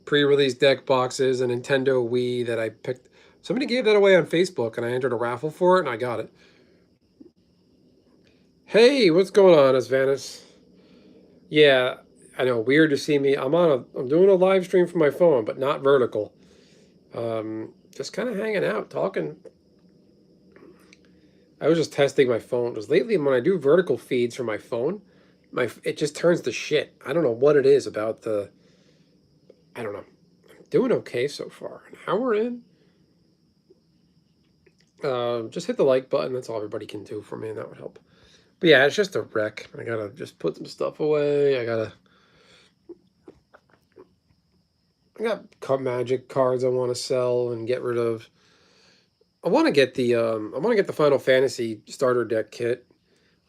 Pre-release deck boxes, a Nintendo Wii that I picked. Somebody gave that away on Facebook, and I entered a raffle for it, and I got it. Hey, what's going on, Asvanis? Yeah, I know. Weird to see me. I'm doing a live stream from my phone, but not vertical. Just kind of hanging out, talking. I was just testing my phone. Because lately, when I do vertical feeds from my phone, it just turns to shit. I don't know what it is about the. I don't know. I'm doing okay so far. An hour in. Just hit the like button. That's all everybody can do for me, and that would help. But yeah, it's just a wreck. I gotta just put some stuff away. I got magic cards I want to sell and get rid of. I want to get the Final Fantasy starter deck kit.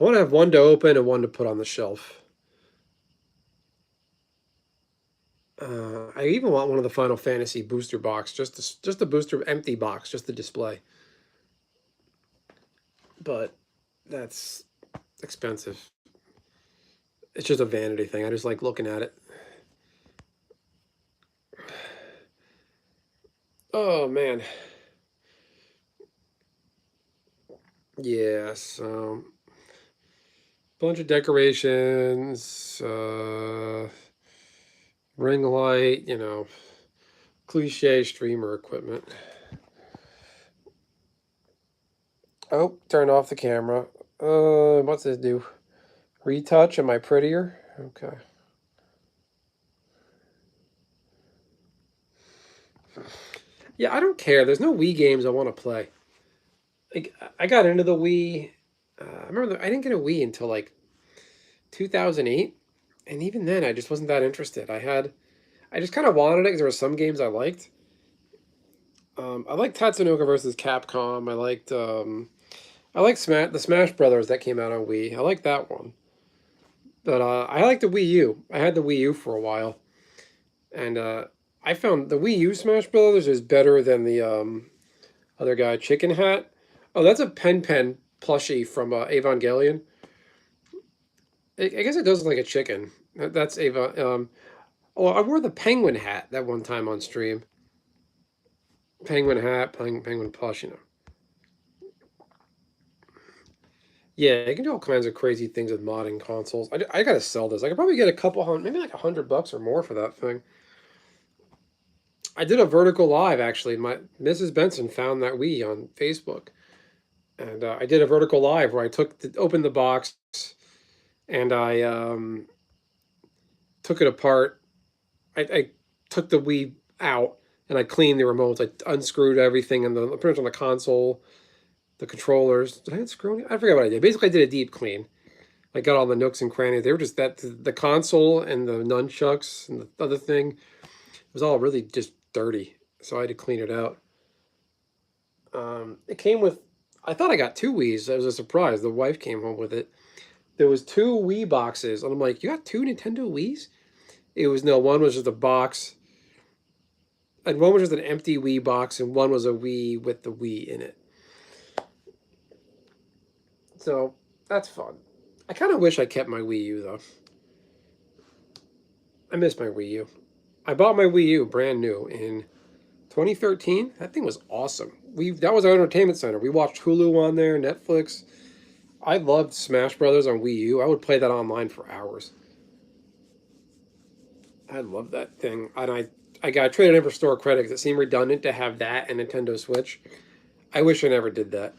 I want to have one to open and one to put on the shelf. I even want one of the Final Fantasy booster box, just the booster empty box, just the display. But that's expensive. It's just a vanity thing. I just like looking at it. Oh man. Yeah, so bunch of decorations, ring light, cliche streamer equipment. Oh, turn off the camera. What's this do? Retouch? Am I prettier? Okay. Yeah, I don't care. There's no Wii games I want to play. Like, I got into the Wii. I remember I didn't get a Wii until like 2008, and even then, I just wasn't that interested. I just kind of wanted it because there were some games I liked. I liked Tatsunoko versus Capcom. I liked the Smash Brothers that came out on Wii. I liked that one. But I liked the Wii U. I had the Wii U for a while, and I found the Wii U Smash Brothers is better than the other guy, Chicken Hat. Oh, that's a Pen plushie from Evangelion. I guess it does look like a chicken. That's Ava. Oh, I wore the penguin hat that one time on stream. Penguin hat, penguin plush. Yeah, you can do all kinds of crazy things with modding consoles. I gotta sell this. I could probably get a couple hundred, maybe like $100 or more for that thing. I did a vertical live actually. My Mrs. Benson found that Wii on Facebook, and I did a vertical live where I opened the box and I took it apart. I took the Wii out and I cleaned the remotes. I unscrewed everything and pretty much on the console, the controllers. Did I unscrew it? I forget what I did. Basically, I did a deep clean. I got all the nooks and crannies. They were just the console and the nunchucks and the other thing. It was all really just dirty, so I had to clean it out. It came with. I thought I got two Wii's. It was a surprise. The wife came home with it. There was two Wii boxes, and I'm like, "You got two Nintendo Wii's?" It was no. One was just a box, and one was just an empty Wii box, and one was a Wii with the Wii in it. So that's fun. I kind of wish I kept my Wii U though. I miss my Wii U. I bought my Wii U brand new in 2013. That thing was awesome. That was our entertainment center. We watched Hulu on there, Netflix. I loved Smash Brothers on Wii U. I would play that online for hours. I love that thing, and I got traded in for store credit because it seemed redundant to have that and Nintendo Switch. I wish I never did that.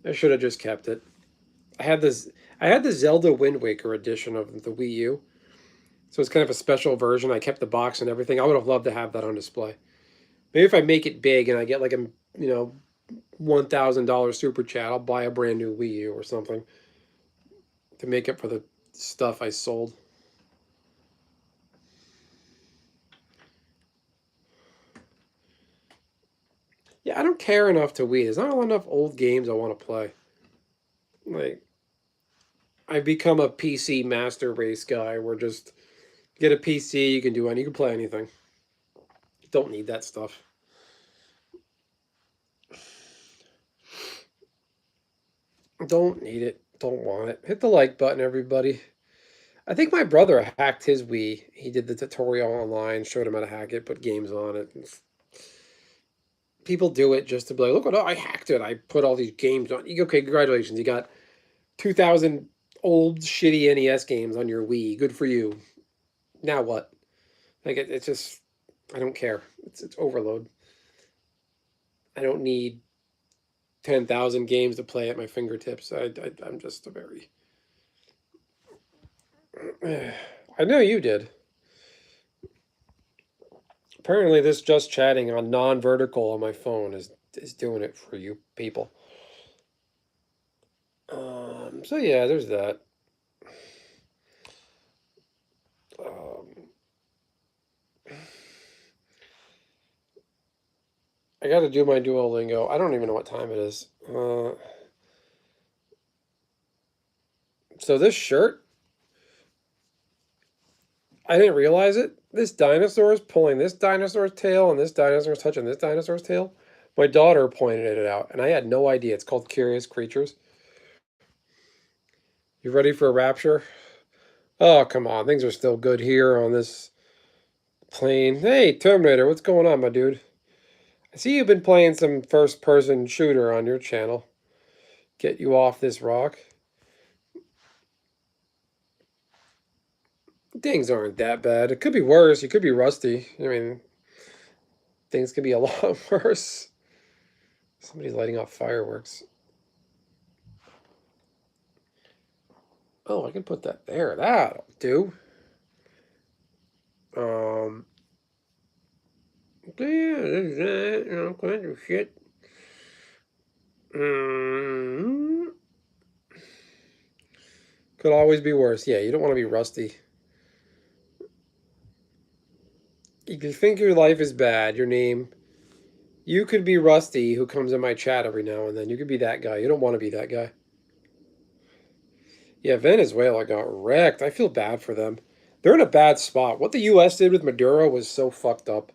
I should have just kept it. I had this. I had the Zelda Wind Waker edition of the Wii U, so it's kind of a special version. I kept the box and everything. I would have loved to have that on display. Maybe if I make it big and I get like a $1,000 super chat, I'll buy a brand new Wii U or something to make up for the stuff I sold. Yeah, I don't care enough to Wii. There's not enough old games I want to play. Like, I've become a PC master race guy where just get a PC, you can play anything. You don't need that stuff. Don't need it. Don't want it. Hit the like button, everybody. I think my brother hacked his Wii. He did the tutorial online, showed him how to hack it, put games on it. People do it just to be like, look what I hacked it. I put all these games on. Okay, congratulations. You got 2,000 old shitty NES games on your Wii. Good for you. Now what? Like it's just I don't care. It's overload. I don't need 10,000 games to play at my fingertips. I'm just a very. I know you did. Apparently, this just chatting on non-vertical on my phone is doing it for you people. So yeah, there's that. Um, I got to do my Duolingo. I don't even know what time it is. So this shirt, I didn't realize it. This dinosaur is pulling this dinosaur's tail, and this dinosaur's touching this dinosaur's tail. My daughter pointed it out, and I had no idea. It's called Curious Creatures. You ready for a rapture? Oh, come on. Things are still good here on this plane. Hey, Terminator, what's going on, my dude? I see you've been playing some first-person shooter on your channel. Get you off this rock. Things aren't that bad. It could be worse. You could be rusty. I mean, things could be a lot worse. Somebody's lighting off fireworks. Oh, I can put that there. That'll do. Yeah, there's that. You know, kind of shit. Could always be worse. Yeah, you don't want to be rusty. You can think your life is bad, your name. You could be Rusty, who comes in my chat every now and then. You could be that guy. You don't want to be that guy. Yeah, Venezuela got wrecked. I feel bad for them. They're in a bad spot. What the U.S. did with Maduro was so fucked up.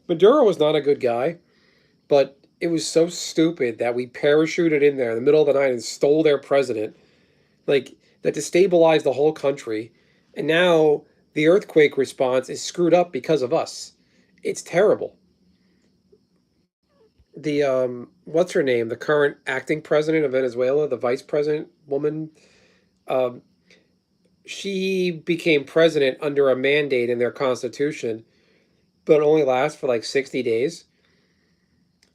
Maduro was not a good guy, but it was so stupid that we parachuted in there in the middle of the night and stole their president. Like, that destabilized the whole country. And now the earthquake response is screwed up because of us. It's terrible. The what's her name? The current acting president of Venezuela, the vice president woman, um, she became president under a mandate in their constitution, but it only lasts for like 60 days.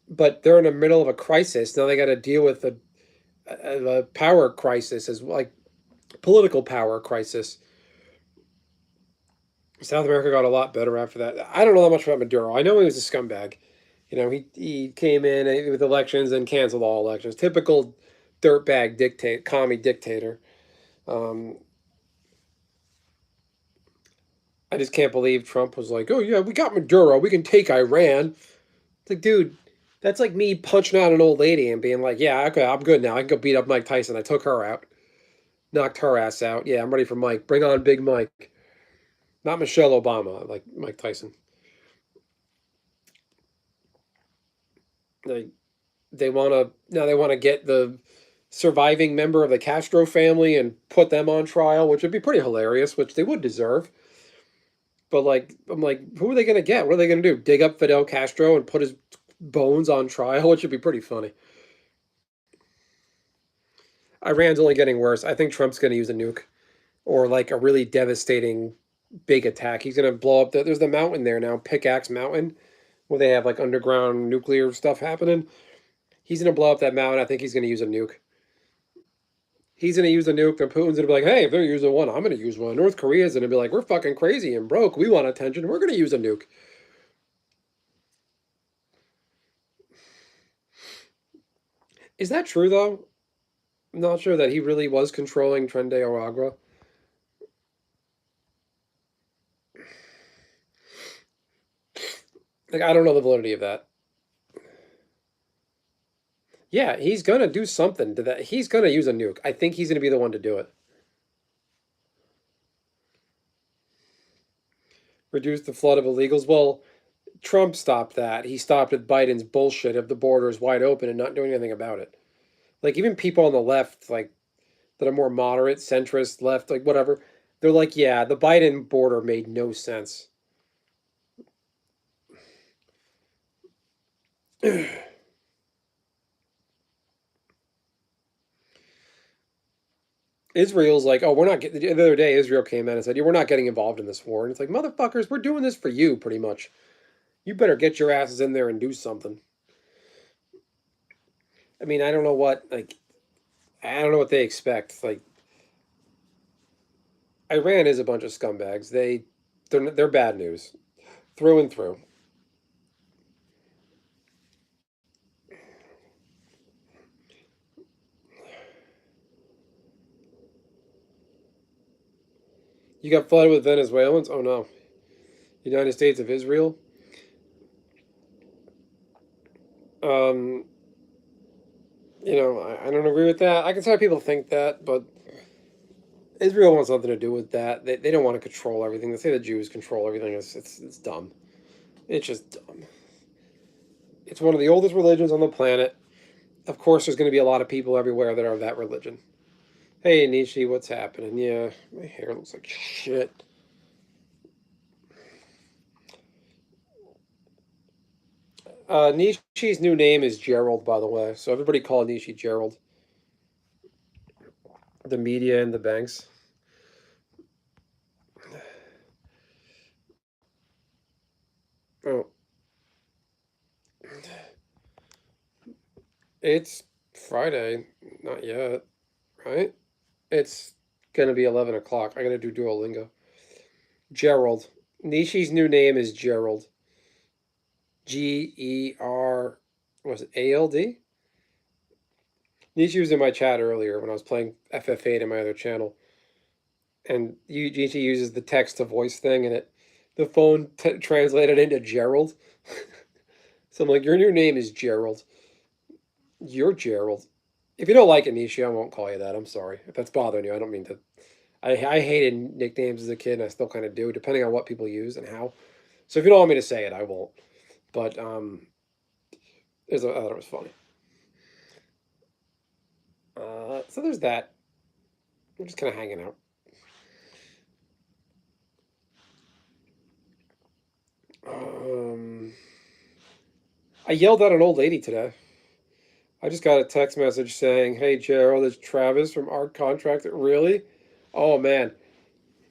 But they're in the middle of a crisis now. They got to deal with a power crisis, as like political power crisis. South America got a lot better after that. I don't know that much about Maduro. I know he was a scumbag. You know, he came in with elections and canceled all elections. Typical dirtbag dictate, commie dictator. Um, I just can't believe Trump was like, "Oh yeah, we got Maduro. We can take Iran." It's like, dude, that's like me punching out an old lady and being like, "Yeah, okay, I'm good now. I can go beat up Mike Tyson. I took her out, knocked her ass out. Yeah, I'm ready for Mike. Bring on Big Mike, not Michelle Obama, like Mike Tyson." Like they want to now they want to get the surviving member of the Castro family and put them on trial, which would be pretty hilarious, which they would deserve. But like, I'm like, who are they going to get? What are they going to do? Dig up Fidel Castro and put his bones on trial, which would be pretty funny. Iran's only getting worse. I think Trump's going to use a nuke or like a really devastating big attack. He's going to blow up. There's the mountain there now, Pickaxe Mountain, where they have like underground nuclear stuff happening. He's going to blow up that mountain. I think he's going to use a nuke. He's going to use a nuke, and Putin's going to be like, hey, if they're using one, I'm going to use one. North Korea's going to be like, we're fucking crazy and broke. We want attention. We're going to use a nuke. Is that true, though? I'm not sure that he really was controlling Tren de Aragua. Like, I don't know the validity of that. Yeah, he's going to do something to that. He's going to use a nuke. I think he's going to be the one to do it. Reduce the flood of illegals. Well, Trump stopped that. He stopped with Biden's bullshit of the borders wide open and not doing anything about it. Like, even people on the left, like, that are more moderate, centrist, left, like, whatever, they're like, yeah, the Biden border made no sense. Israel's like, oh, we're not getting. The other day, Israel came in and said, yeah, we're not getting involved in this war. And it's like, motherfuckers, we're doing this for you, pretty much. You better get your asses in there and do something. I mean, I don't know what, like, I don't know what they expect. Like, Iran is a bunch of scumbags. They're bad news, through and through. You got flooded with Venezuelans? Oh no. United States of Israel? Um, I don't agree with that. I can see how people think that, but Israel wants nothing to do with that. They don't want to control everything. They say the Jews control everything. It's dumb. It's just dumb. It's one of the oldest religions on the planet. Of course, there's going to be a lot of people everywhere that are of that religion. Hey, Nishi, what's happening? Yeah, my hair looks like shit. Nishi's new name is Gerald, by the way. So everybody call Nishi Gerald. The media and the banks. Oh, it's Friday. Not yet, right? It's gonna be 11 o'clock. I gotta do Duolingo. Gerald. Nishi's new name is Gerald. Ger. Was it ALD? Nishi was in my chat earlier when I was playing FF8 in my other channel, and Nishi uses the text to voice thing, and the phone translated into Gerald. So I'm like, your new name is Gerald. You're Gerald. If you don't like it, Nishi, I won't call you that. I'm sorry if that's bothering you. I don't mean to. I hated nicknames as a kid, and I still kind of do, depending on what people use and how. So if you don't want me to say it, I won't. But I thought it was funny. So there's that. I'm just kind of hanging out. Um, I yelled at an old lady today. I just got a text message saying, "Hey Gerald, it's Travis from Art Contract." Really? Oh man,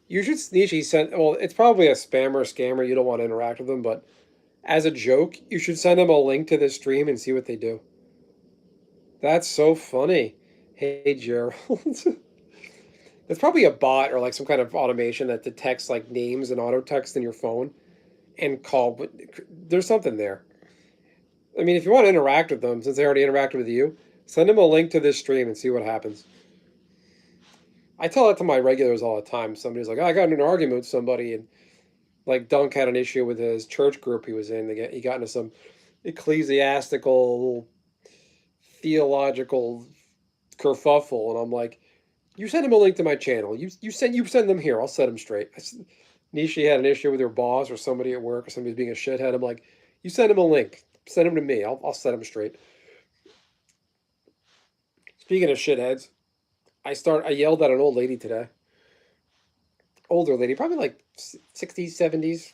you should Nishi send. Well, it's probably a spammer, scammer. You don't want to interact with them, but as a joke, you should send them a link to this stream and see what they do. That's so funny. Hey Gerald. That's probably a bot or like some kind of automation that detects like names and auto text in your phone and call. But there's something there. I mean, if you want to interact with them, since they already interacted with you, send them a link to this stream and see what happens. I tell that to my regulars all the time. Somebody's like, oh, I got in an argument with somebody, and like Dunk had an issue with his church group he was in. He got into some ecclesiastical, theological kerfuffle, and I'm like, you send him a link to my channel. You send them here. I'll set him straight. Nishi had an issue with her boss or somebody at work or somebody's being a shithead. I'm like, you send him a link. Send him to me. I'll set him straight. Speaking of shitheads, I yelled at an old lady today. Older lady, probably like 60s, 70s.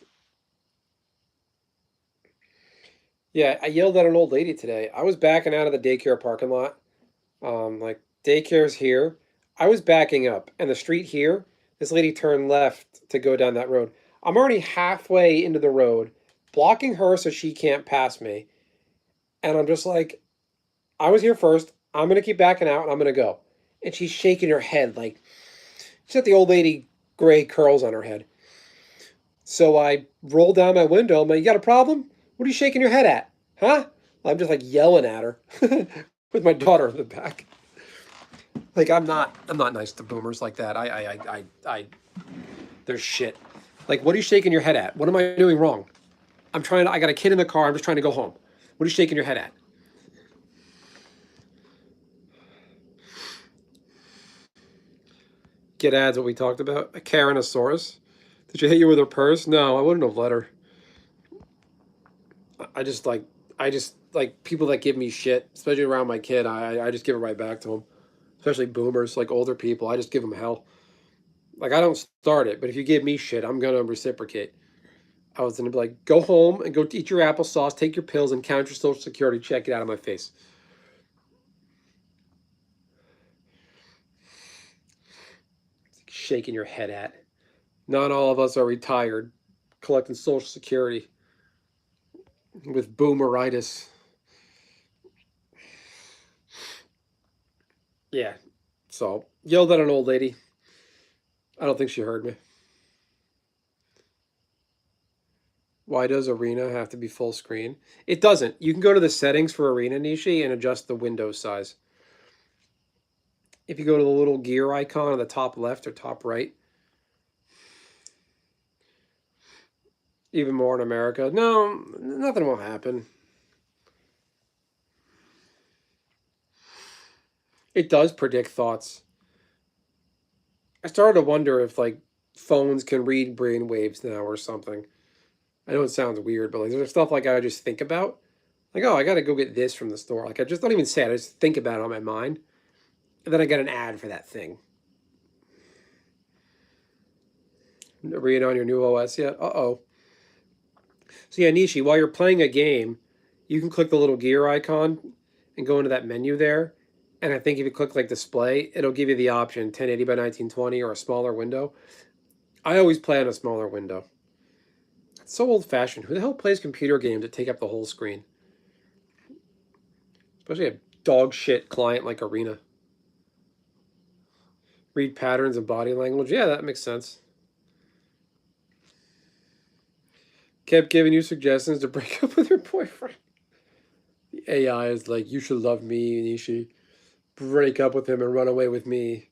Yeah, I yelled at an old lady today. I was backing out of the daycare parking lot. Like daycare's here. I was backing up, and the street here, this lady turned left to go down that road. I'm already halfway into the road, blocking her so she can't pass me. And I'm just like, I was here first. I'm gonna keep backing out and I'm gonna go. And she's shaking her head like she's got the old lady gray curls on her head. So I roll down my window. I'm like, you got a problem? What are you shaking your head at? Huh? I'm just like yelling at her with my daughter in the back. Like I'm not nice to boomers like that. There's shit. Like, what are you shaking your head at? What am I doing wrong? I got a kid in the car. I'm just trying to go home. What are you shaking your head at? Get ads, what we talked about. A Karenosaurus. Did she hit you with her purse? No, I wouldn't have let her. I just like, I just like people that give me shit, especially around my kid. I just give it right back to them. Especially boomers, like older people. I just give them hell. Like I don't start it, but if you give me shit, I'm gonna reciprocate. I was gonna be like, go home and go eat your applesauce, take your pills, and count your social security check. Get out of my face. shaking your head at? Not all of us are retired, collecting Social Security with boomeritis. Yeah, so yelled at an old lady. I don't think she heard me. Why does Arena have to be full screen? It doesn't. You can go to the settings for Arena, Nishi, and adjust the window size. If you go to the little gear icon on the top left or top right, even more in America. No, nothing will happen. It does predict thoughts. I started to wonder if like phones can read brain waves now or something. I know it sounds weird, but like there's stuff like I just think about. Like, oh, I gotta go get this from the store. Like I just don't even say it, I just think about it on my mind. And then I get an ad for that thing. Read on your new OS yet? Uh-oh. So yeah, Nishi, while you're playing a game, you can click the little gear icon and go into that menu there. And I think if you click like display, it'll give you the option 1080 by 1920 or a smaller window. I always play on a smaller window. It's so old fashioned. Who the hell plays computer games that take up the whole screen? Especially a dog shit client like Arena. Read patterns and body language. Yeah, that makes sense. Kept giving you suggestions to break up with your boyfriend. The AI is like, you should love me, Nishi. Break up with him and run away with me.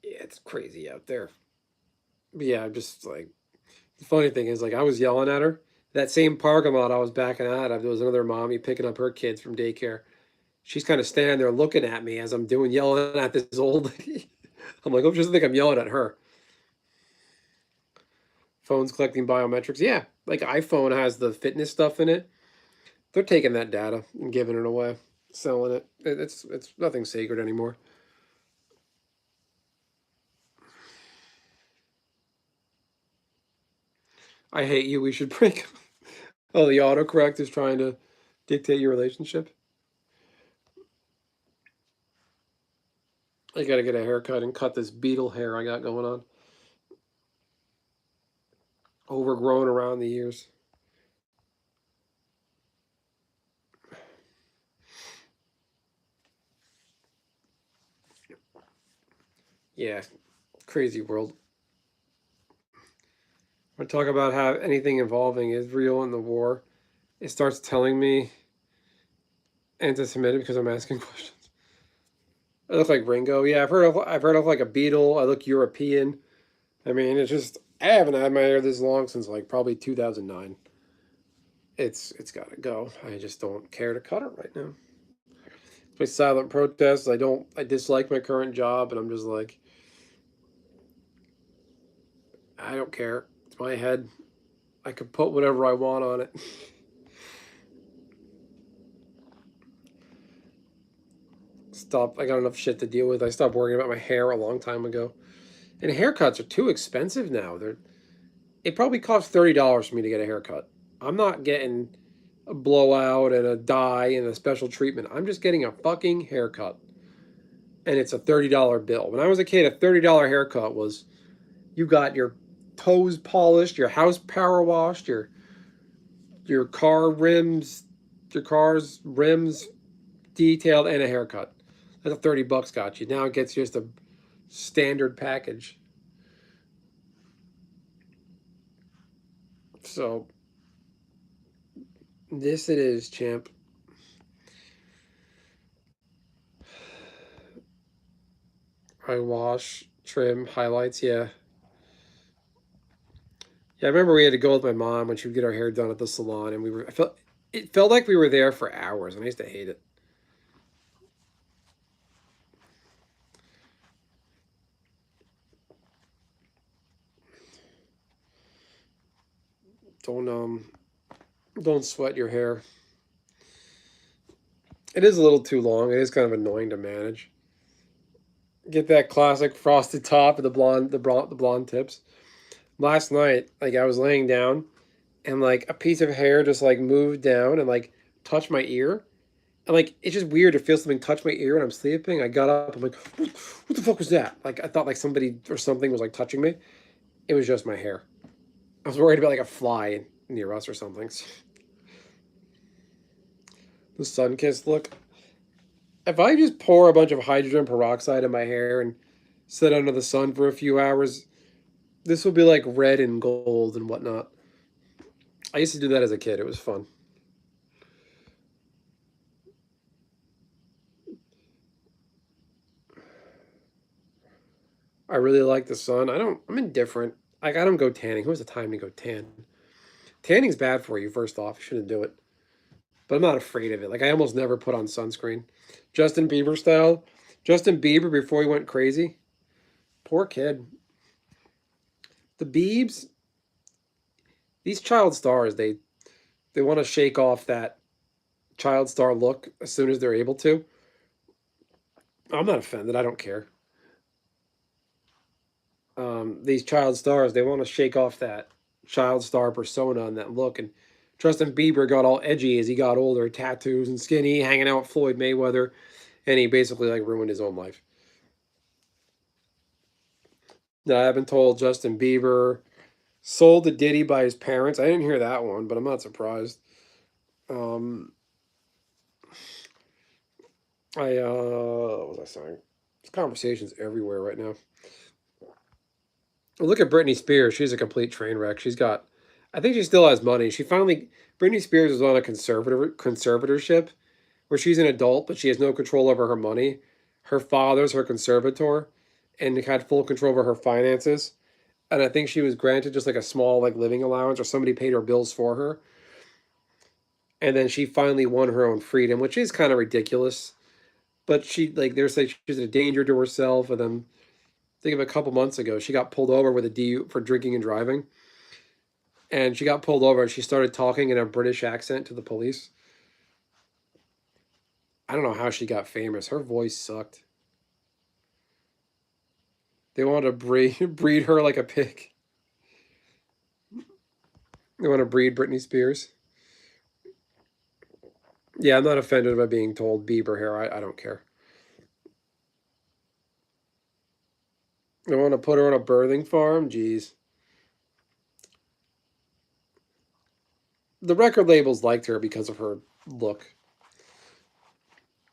Yeah, it's crazy out there. But yeah, I'm just like, the funny thing is, like, I was yelling at her. That same parking lot I was backing out of, there was another mommy picking up her kids from daycare. She's kind of standing there looking at me as I'm yelling at this old lady. I'm like, oh, she doesn't think I'm yelling at her. Phones collecting biometrics. Yeah, like iPhone has the fitness stuff in it. They're taking that data and giving it away, selling it. It's nothing sacred anymore. I hate you. We should break. Oh, the autocorrect is trying to dictate your relationship. I gotta get a haircut and cut this beetle hair I got going on. Overgrown around the ears. Yeah, crazy world. When I talk about how anything involving Israel and the war, it starts telling me anti-Semitic because I'm asking questions. I look like Ringo. Yeah, I've heard of like a beetle. I look European. I mean, it's just I haven't had my hair this long since like probably 2009. It's got to go. I just don't care to cut it right now. My silent protests. I dislike my current job, and I'm just like, I don't care. It's my head. I could put whatever I want on it. Stop. I got enough shit to deal with. I stopped worrying about my hair a long time ago. And haircuts are too expensive now. It probably costs $30 for me to get a haircut. I'm not getting a blowout and a dye and a special treatment. I'm just getting a fucking haircut. And it's a $30 bill. When I was a kid, a $30 haircut was you got your toes polished, your house power washed, your car's rims detailed, and a haircut. That's a $30 got you. Now it gets just a standard package. So this it is, champ. I wash, trim, highlights, yeah. Yeah, I remember we had to go with my mom when she would get our hair done at the salon, and it felt like we were there for hours, and I used to hate it. Don't sweat your hair. It is a little too long. It is kind of annoying to manage. Get that classic frosted top and the blonde tips. Last night, like I was laying down, and like a piece of hair just like moved down and like touched my ear, And like it's just weird to feel something touch my ear when I'm sleeping. I got up, I'm like, what the fuck was that? Like I thought like somebody or something was like touching me. It was just my hair. I was worried about like a fly near us or something. The sun-kissed look. If I just pour a bunch of hydrogen peroxide in my hair and sit under the sun for a few hours, this will be like red and gold and whatnot. I used to do that as a kid. It was fun. I really like the sun. I'm indifferent. Like I don't go tanning. Who has the time to go tan? Tanning's bad for you, first off. You shouldn't do it. But I'm not afraid of it. Like I almost never put on sunscreen. Justin Bieber style. Justin Bieber before he went crazy. Poor kid. The Biebs, these child stars, they want to shake off that child star look as soon as they're able to. I'm not offended. I don't care. These child stars, they want to shake off that child star persona and that look. And Justin Bieber got all edgy as he got older, tattoos and skinny, hanging out with Floyd Mayweather, and he basically like ruined his own life. Now, I've been told Justin Bieber sold to Diddy by his parents. I didn't hear that one, but I'm not surprised. Um, what was I saying? There's conversations everywhere right now. Look at Britney Spears. She's a complete train wreck. I think she still has money. Britney Spears was on a conservatorship where she's an adult, but she has no control over her money. Her father's her conservator and had full control over her finances. And I think she was granted just like a small like living allowance or somebody paid her bills for her. And then she finally won her own freedom, which is kind of ridiculous. But they're saying she's a danger to herself. And then think of a couple months ago, she got pulled over with a DU for drinking and driving. And she got pulled over and she started talking in a British accent to the police. I don't know how she got famous. Her voice sucked. They wanted to breed her like a pig. They want to breed Britney Spears. Yeah, I'm not offended by being told Bieber hair. I don't care. They want to put her on a birthing farm? Jeez. The record labels liked her because of her look.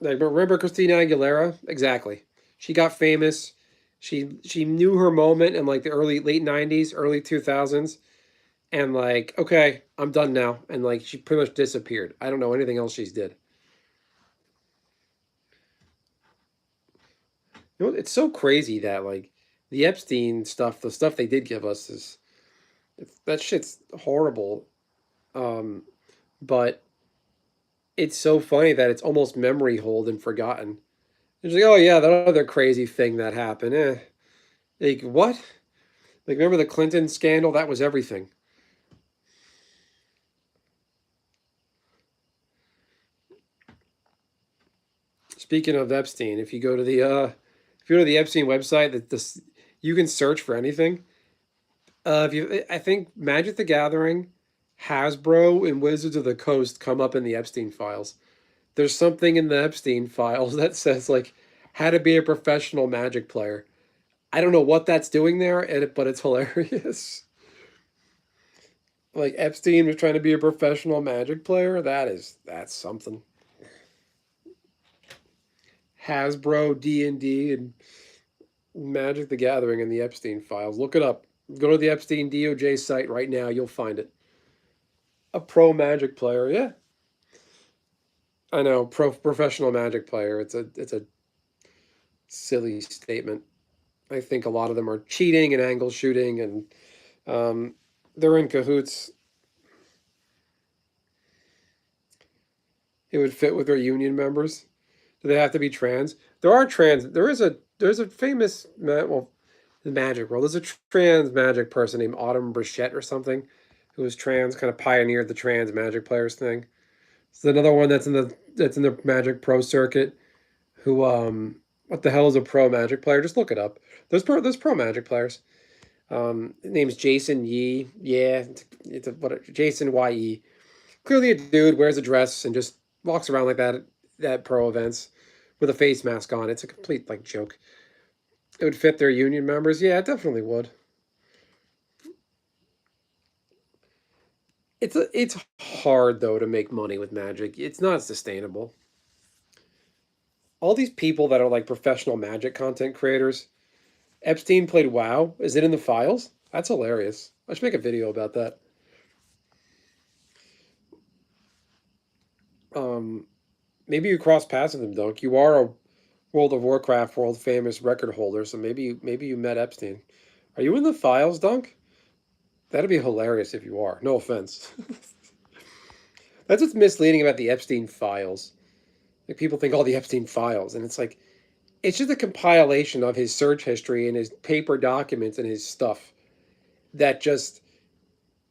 Like, remember Christina Aguilera? Exactly. She got famous. She knew her moment in like the late 90s, early 2000s. And like, okay, I'm done now. And like she pretty much disappeared. I don't know anything else she's did. You know, it's so crazy that like the Epstein stuff, the stuff they did give us is that shit's horrible. Um, but it's so funny that it's almost memory hold and forgotten. It's like, oh yeah, that other crazy thing that happened. Like what? Like remember the Clinton scandal? That was everything. Speaking of Epstein, if you go to the Epstein website, that this you can search for anything. If you, I think Magic the Gathering, Hasbro, and Wizards of the Coast come up in the Epstein files. There's something in the Epstein files that says like how to be a professional Magic player. I don't know what that's doing there, but it's hilarious. Like Epstein was trying to be a professional Magic player. That's something. Hasbro, D&D, and Magic the Gathering in the Epstein files. Look it up. Go to the Epstein DOJ site right now. You'll find it. A pro Magic player, yeah. I know, professional Magic player. It's a silly statement. I think a lot of them are cheating and angle shooting, and um, they're in cahoots. It would fit with their union members. Do they have to be trans? There are trans. There's a famous well, the Magic world. There's a trans Magic person named Autumn Brichette or something, who was trans, kind of pioneered the trans Magic players thing. There's another one that's in the Magic Pro circuit. Who what the hell is a pro Magic player? Just look it up. There's pro Magic players. His name's Jason Yee. Yeah, Jason Ye. Clearly a dude wears a dress and just walks around like that. at pro events with a face mask on. It's a complete like joke. It would fit their union members. Yeah, it definitely would. It's hard though to make money with Magic. It's not sustainable. All these people that are like professional Magic content creators. Epstein played WoW. Is it in the files? That's hilarious. I should make a video about that. Um, Maybe you cross paths with him, Dunk. You are a World of Warcraft world famous record holder, so maybe you met Epstein. Are you in the files, Dunk? That'd be hilarious if you are. No offense. That's what's misleading about the Epstein files. Like people think all the Epstein files, and it's like it's just a compilation of his search history and his paper documents and his stuff that just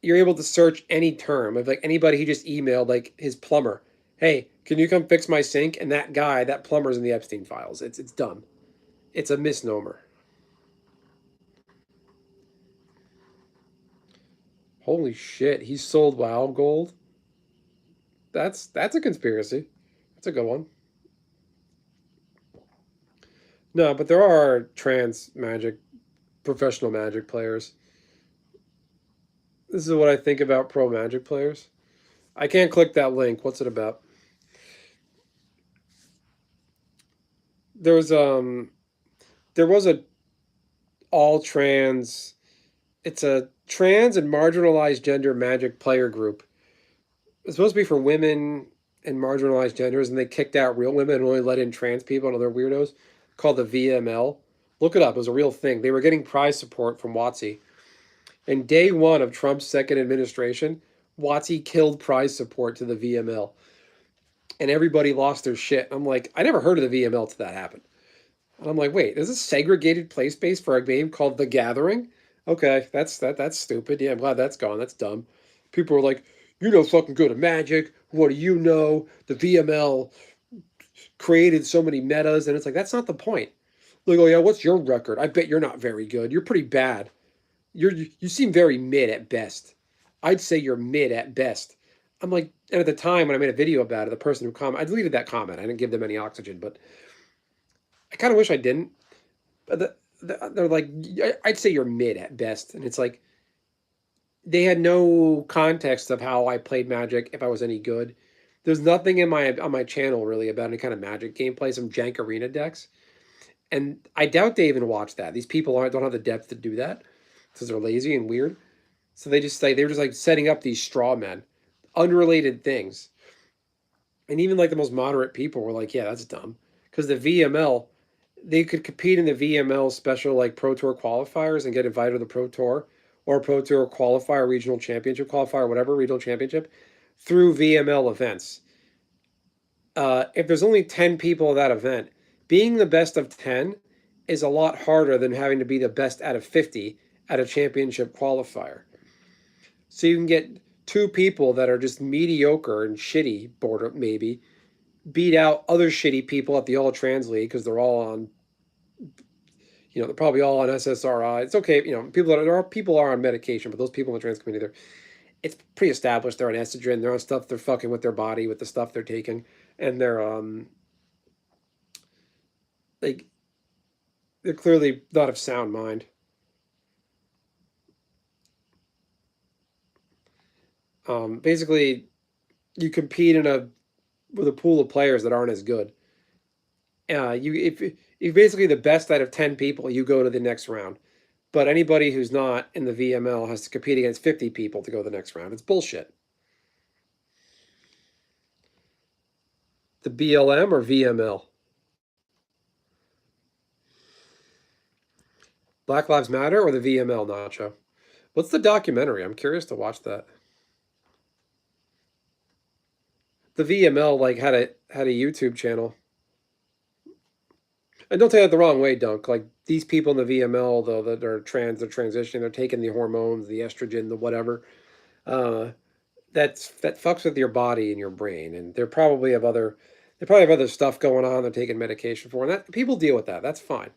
you're able to search any term of like anybody he just emailed like his plumber. Hey, can you come fix my sink? And that guy, that plumber's in the Epstein files. It's dumb. It's a misnomer. Holy shit, he sold WoW gold. That's a conspiracy. That's a good one. No, but there are trans magic professional magic players. This is what I think about pro magic players. I can't click that link. What's it about? There was there was a all trans it's a trans and marginalized gender magic player group. It's supposed to be for women and marginalized genders, and they kicked out real women and only let in trans people and other weirdos called the VML. Look it up. It was a real thing. They were getting prize support from WotC. And day one of Trump's second administration, WotC killed prize support to the VML. And everybody lost their shit. I'm like, I never heard of the VML till that happened. And I'm like, wait, there's a segregated play space for a game called The Gathering? Okay, that's stupid. Yeah, I'm glad that's gone. That's dumb. People were like, you know fucking good at Magic. What do you know? The VML created so many metas, and it's like that's not the point. Like, oh yeah, what's your record? I bet you're not very good. You're pretty bad. You seem very mid at best. I'd say you're mid at best. I'm like, and at the time when I made a video about it, the person who commented, I deleted that comment. I didn't give them any oxygen, but I kind of wish I didn't. They're like, I'd say you're mid at best, and it's like they had no context of how I played Magic if I was any good. There's nothing in my on my channel really about any kind of Magic gameplay, some jank arena decks, and I doubt they even watch that. These people don't have the depth to do that because they're lazy and weird. So they just like they were just like setting up these straw men, unrelated things, and even like the most moderate people were like, yeah, that's dumb because the VML they could compete in the VML special like Pro Tour qualifiers and get invited to the Pro Tour or Pro Tour qualifier, regional championship qualifier, whatever regional championship through VML events. If there's only 10 people at that event, being the best of 10 is a lot harder than having to be the best out of 50 at a championship qualifier. So you can get two people that are just mediocre and shitty, bored maybe, beat out other shitty people at the All Trans League because they're all on, they're probably all on SSRI. It's okay, people are on medication, but those people in the trans community, it's pretty established they're on estrogen, they're on stuff, they're fucking with their body with the stuff they're taking, and like they're clearly not of sound mind. Basically, you compete with a pool of players that aren't as good. You if basically the best out of 10 people, you go to the next round. But anybody who's not in the VML has to compete against 50 people to go to the next round. It's bullshit. The BLM or VML? Black Lives Matter or the VML, Nacho? What's the documentary? I'm curious to watch that. The VML like had a YouTube channel. And don't take that the wrong way, Dunk. Like these people in the VML though that are trans, they're transitioning, they're taking the hormones, the estrogen, the whatever. Uh, that fucks with your body and your brain, and they probably have other stuff going on. They're taking medication for, and that people deal with that. That's fine.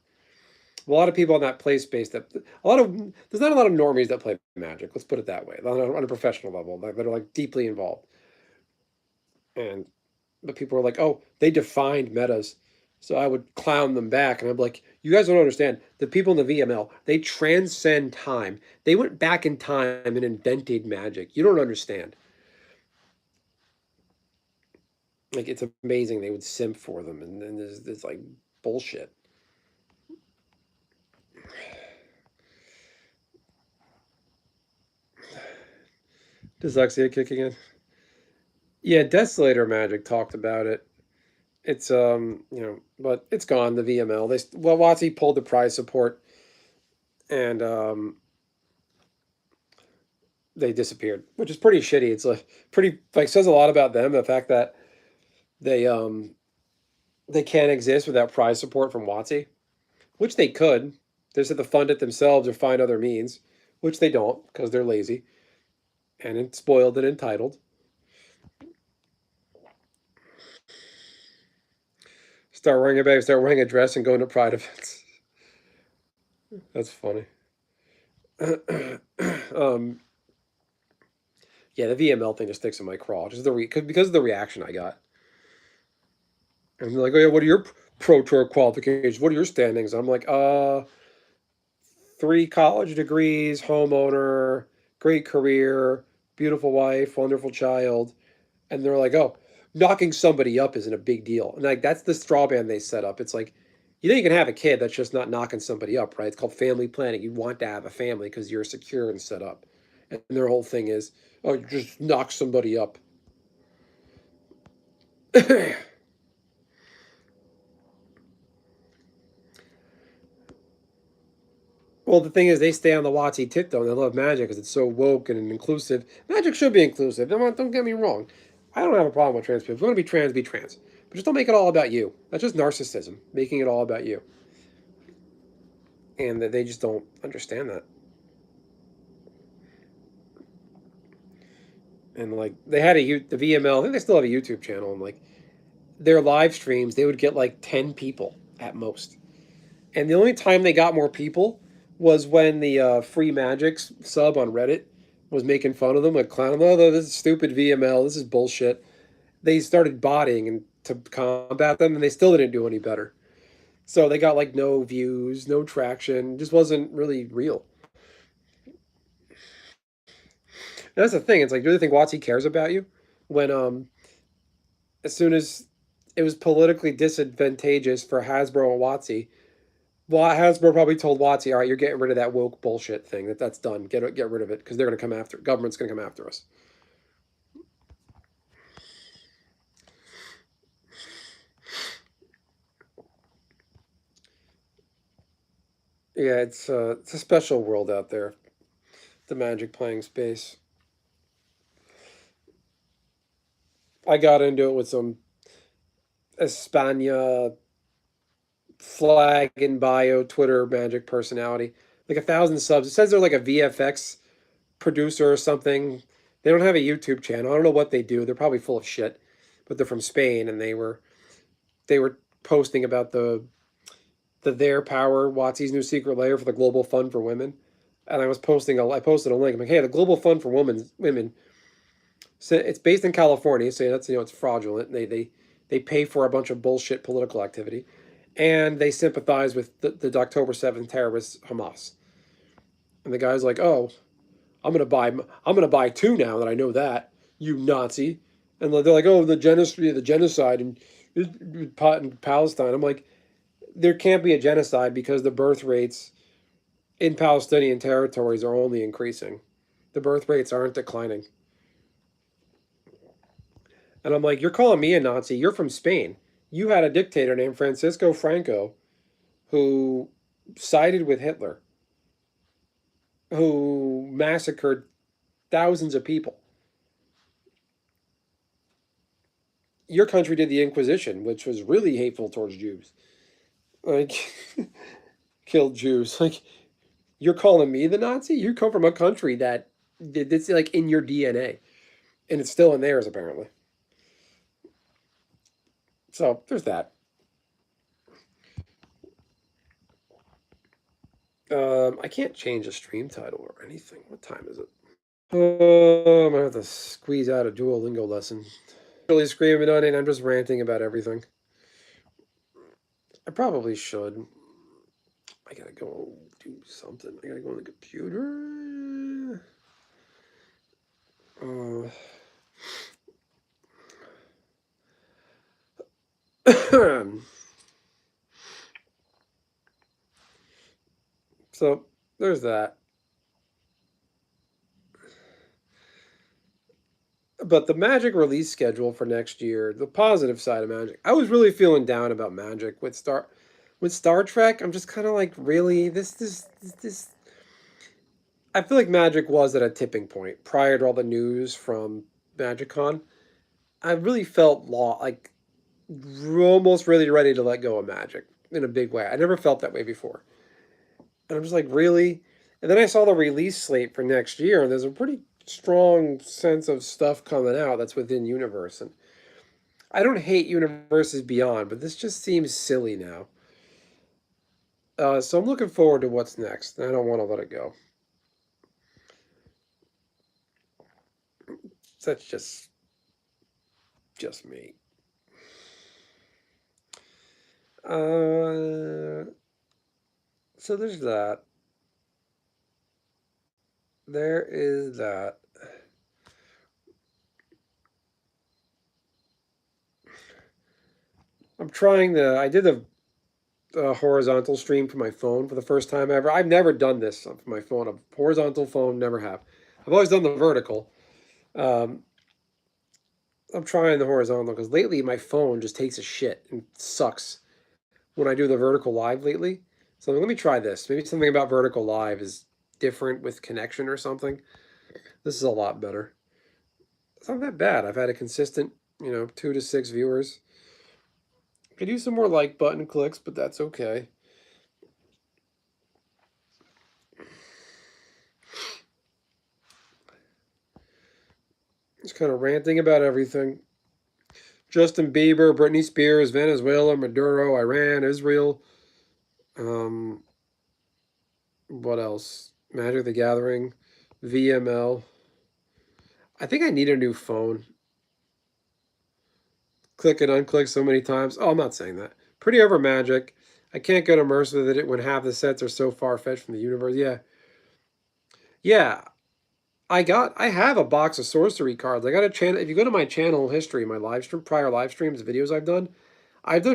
A lot of people on that play space there's not a lot of normies that play Magic. Let's put it that way on a professional level that are like deeply involved, and But people were like, oh, they defined metas. So I would clown them back. And I'm like, you guys don't understand. The people in the VML, they transcend time. They went back in time and invented magic. You don't understand. Like, it's amazing they would simp for them. And there's like bullshit. Dyslexia kicking in. Yeah, Desolator Magic talked about it. It's but it's gone. The VML. WotC pulled the prize support, and they disappeared, which is pretty shitty. It's like pretty like says a lot about them. The fact that they they can't exist without prize support from WotC, which they could. They just have to fund it themselves or find other means, which they don't because they're lazy and spoiled and entitled. Start wearing a dress and going to pride events. That's funny. um, yeah, the VML thing just sticks in my craw, just because of the reaction I got. And they're like, "Oh yeah, what are your pro tour qualifications? What are your standings?" I'm like, 3 college degrees, homeowner, great career, beautiful wife, wonderful child." And they're like, "Oh, knocking somebody up isn't a big deal." And like that's the straw man they set up. It's like, you can have a kid that's just not knocking somebody up, right? It's called family planning. You want to have a family because you're secure and set up. And their whole thing is, oh, you just knock somebody up. Well, the thing is, they stay on the WotC tiptoe and they love Magic because it's so woke and inclusive. Magic should be inclusive. Don't get me wrong. I don't have a problem with trans people. If you want to be trans, be trans. But just don't make it all about you. That's just narcissism, making it all about you. And they just don't understand that. And like they had the VML. I think they still have a YouTube channel. And like their live streams, they would get like 10 people at most. And the only time they got more people was when the Free Magics sub on Reddit was making fun of them, like clowning them. Oh, this is stupid VML. This is bullshit. They started botting and to combat them, and they still didn't do any better. So they got like no views, no traction. It just wasn't really real. And that's the thing. It's like, do you really think WotC cares about you? When as soon as it was politically disadvantageous for Hasbro and WotC, well, Hasbro probably told WotC, all right, you're getting rid of that woke bullshit thing. That's done. Get rid of it because they're going to come after. Government's going to come after us. Yeah, it's a special world out there, the Magic playing space. I got into it with some Espana flag in bio Twitter Magic personality, like 1,000 subs. It says they're like a VFX producer or something. They don't have a YouTube channel. I don't know what they do. They're probably full of shit, but they're from Spain and they were posting about the Their Power WotC's new secret layer for the Global Fund for Women. And I posted a link. I'm like, hey, the Global Fund for Women. So it's based in California, so that's it's fraudulent. They pay for a bunch of bullshit political activity, and they sympathize with the October 7th terrorists, Hamas. And the guy's like, oh, I'm gonna buy two now that I know that, you Nazi. And they're like, oh, the genocide in Palestine. I'm like, there can't be a genocide because the birth rates in Palestinian territories are only increasing. The birth rates aren't declining. And I'm like, you're calling me a Nazi? You're from Spain. You had a dictator named Francisco Franco who sided with Hitler, who massacred thousands of people. Your country did the Inquisition, which was really hateful towards Jews. Like, killed Jews. Like, you're calling me the Nazi? You come from a country that did this, like, in your DNA. And it's still in theirs, apparently. So, there's that. I can't change a stream title or anything. What time is it? Oh, I'm gonna have to squeeze out a Duolingo lesson. really screaming on it. I'm just ranting about everything. I probably should. I gotta go do something. I gotta go on the computer. So there's that. But the Magic release schedule for next year, the positive side of Magic, I was really feeling down about Magic with Star Trek. I'm just kind of like, really, this. I feel like Magic was at a tipping point prior to all the news from MagicCon. I really felt like almost really ready to let go of Magic in a big way. I never felt that way before, and I'm just like, really. And then I saw the release slate for next year, and there's a pretty strong sense of stuff coming out that's within universe, and I don't hate Universes Beyond, but this just seems silly now. So I'm looking forward to what's next. I don't want to let it go. That's just me. Uh, so there's that. There is that. I'm trying the. I did a horizontal stream for my phone for the first time ever. I've never done this for my phone. A horizontal phone, never have. I've always done the vertical. Um, I'm trying the horizontal because lately my phone just takes a shit and sucks when I do the vertical live lately. So let me try this. Maybe something about vertical live is different with connection or something. This is a lot better. It's not that bad. I've had a consistent, 2 to 6 viewers. Could use some more like button clicks, but that's okay. Just kind of ranting about everything. Justin Bieber, Britney Spears, Venezuela, Maduro, Iran, Israel. Um, what else? Magic the Gathering, VML. I think I need a new phone. Click and unclick so many times. Oh, I'm not saying that. Pretty over Magic. I can't get immersed with it when half the sets are so far fetched from the universe. Yeah, yeah. I have a box of sorcery cards. I got a channel. If you go to my channel history, my live stream, prior live streams, videos I've done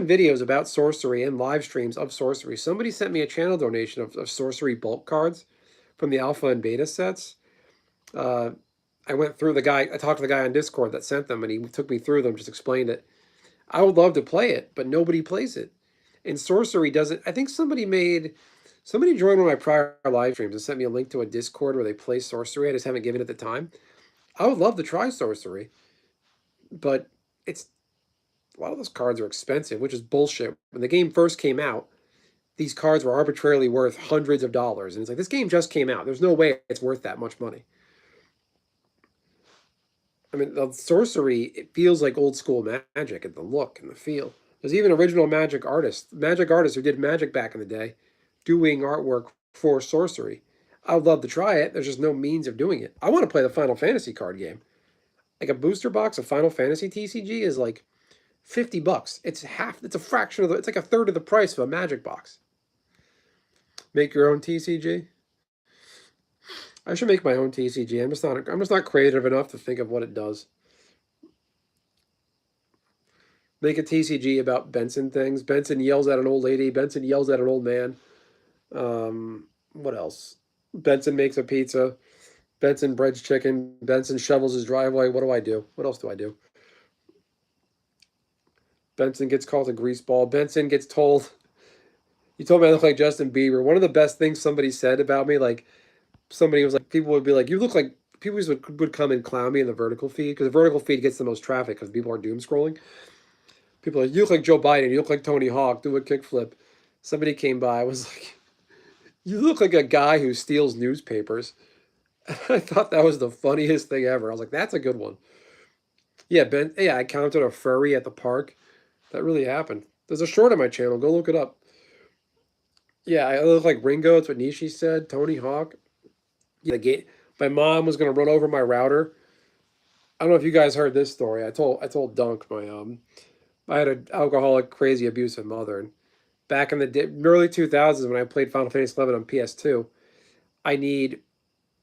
videos about sorcery and live streams of sorcery. Somebody sent me a channel donation of sorcery bulk cards from the alpha and beta sets. Uh, I went through the guy. I talked to the guy on Discord that sent them, and he took me through them. Just explained it. I would love to play it, but nobody plays it. And sorcery doesn't. I think somebody joined one of my prior live streams and sent me a link to a Discord where they play sorcery. I just haven't given it the time. I would love to try sorcery, but it's a lot of those cards are expensive, which is bullshit. When the game first came out, these cards were arbitrarily worth hundreds of dollars, and it's like this game just came out. There's no way it's worth that much money. I mean, the sorcery, it feels like old school Magic and the look and the feel. There's even original Magic artists who did Magic back in the day, doing artwork for sorcery. I would love to try it. There's just no means of doing it. I want to play the Final Fantasy card game. Like a booster box of Final Fantasy TCG is like $50. It's a fraction of it's like a third of the price of a Magic box. Make your own TCG. I should make my own TCG. I'm just not creative enough to think of what it does. Make a TCG about Benson things. Benson yells at an old lady. Benson yells at an old man. What else? Benson makes a pizza. Benson breads chicken. Benson shovels his driveway. What do I do? What else do I do? Benson gets called a greaseball. Benson gets told, "You told me I look like Justin Bieber." One of the best things somebody said about me, like somebody was like, people would be like, "You look like." People would come and clown me in the vertical feed because the vertical feed gets the most traffic because people are doom scrolling. People are like, "You look like Joe Biden. You look like Tony Hawk. Do a kickflip." Somebody came by, was like, "You look like a guy who steals newspapers." I thought that was the funniest thing ever. I was like, "That's a good one." Yeah, Ben. Yeah, I counted a furry at the park. That really happened. There's a short on my channel. Go look it up. Yeah, I look like Ringo. That's what Nishi said. Tony Hawk. Yeah, the gate. My mom was gonna run over my router I don't know if you guys heard this story. I told Dunk I had an alcoholic, crazy, abusive mother, and back in the early 2000s when I played Final Fantasy 11 on PS2, I need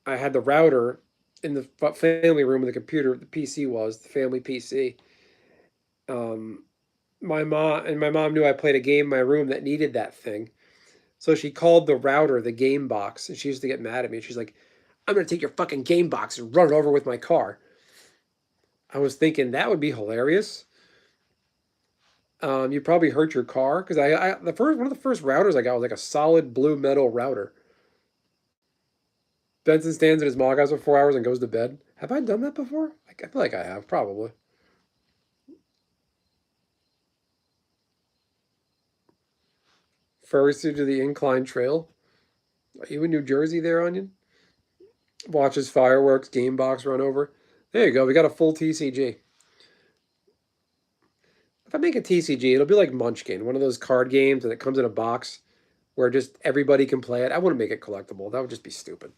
I had the router in the family room of the computer. The PC was the family PC. Um, my mom knew I played a game in my room that needed that thing, so she called the router the game box, and she used to get mad at me. She's like, "I'm gonna take your fucking game box and run it over with my car." I was thinking that would be hilarious. You probably hurt your car because the first one of the first routers I got was like a solid blue metal router. Benson stands in his mog house for 4 hours and goes to bed. Have I done that before? I feel like I have, probably. Fursuit to the incline trail. Are you in New Jersey there, Onion? Watches fireworks, game box run over. There you go. We got a full TCG. If I make a TCG, it'll be like Munchkin, one of those card games, and it comes in a box where just everybody can play it. I wouldn't make it collectible. That would just be stupid.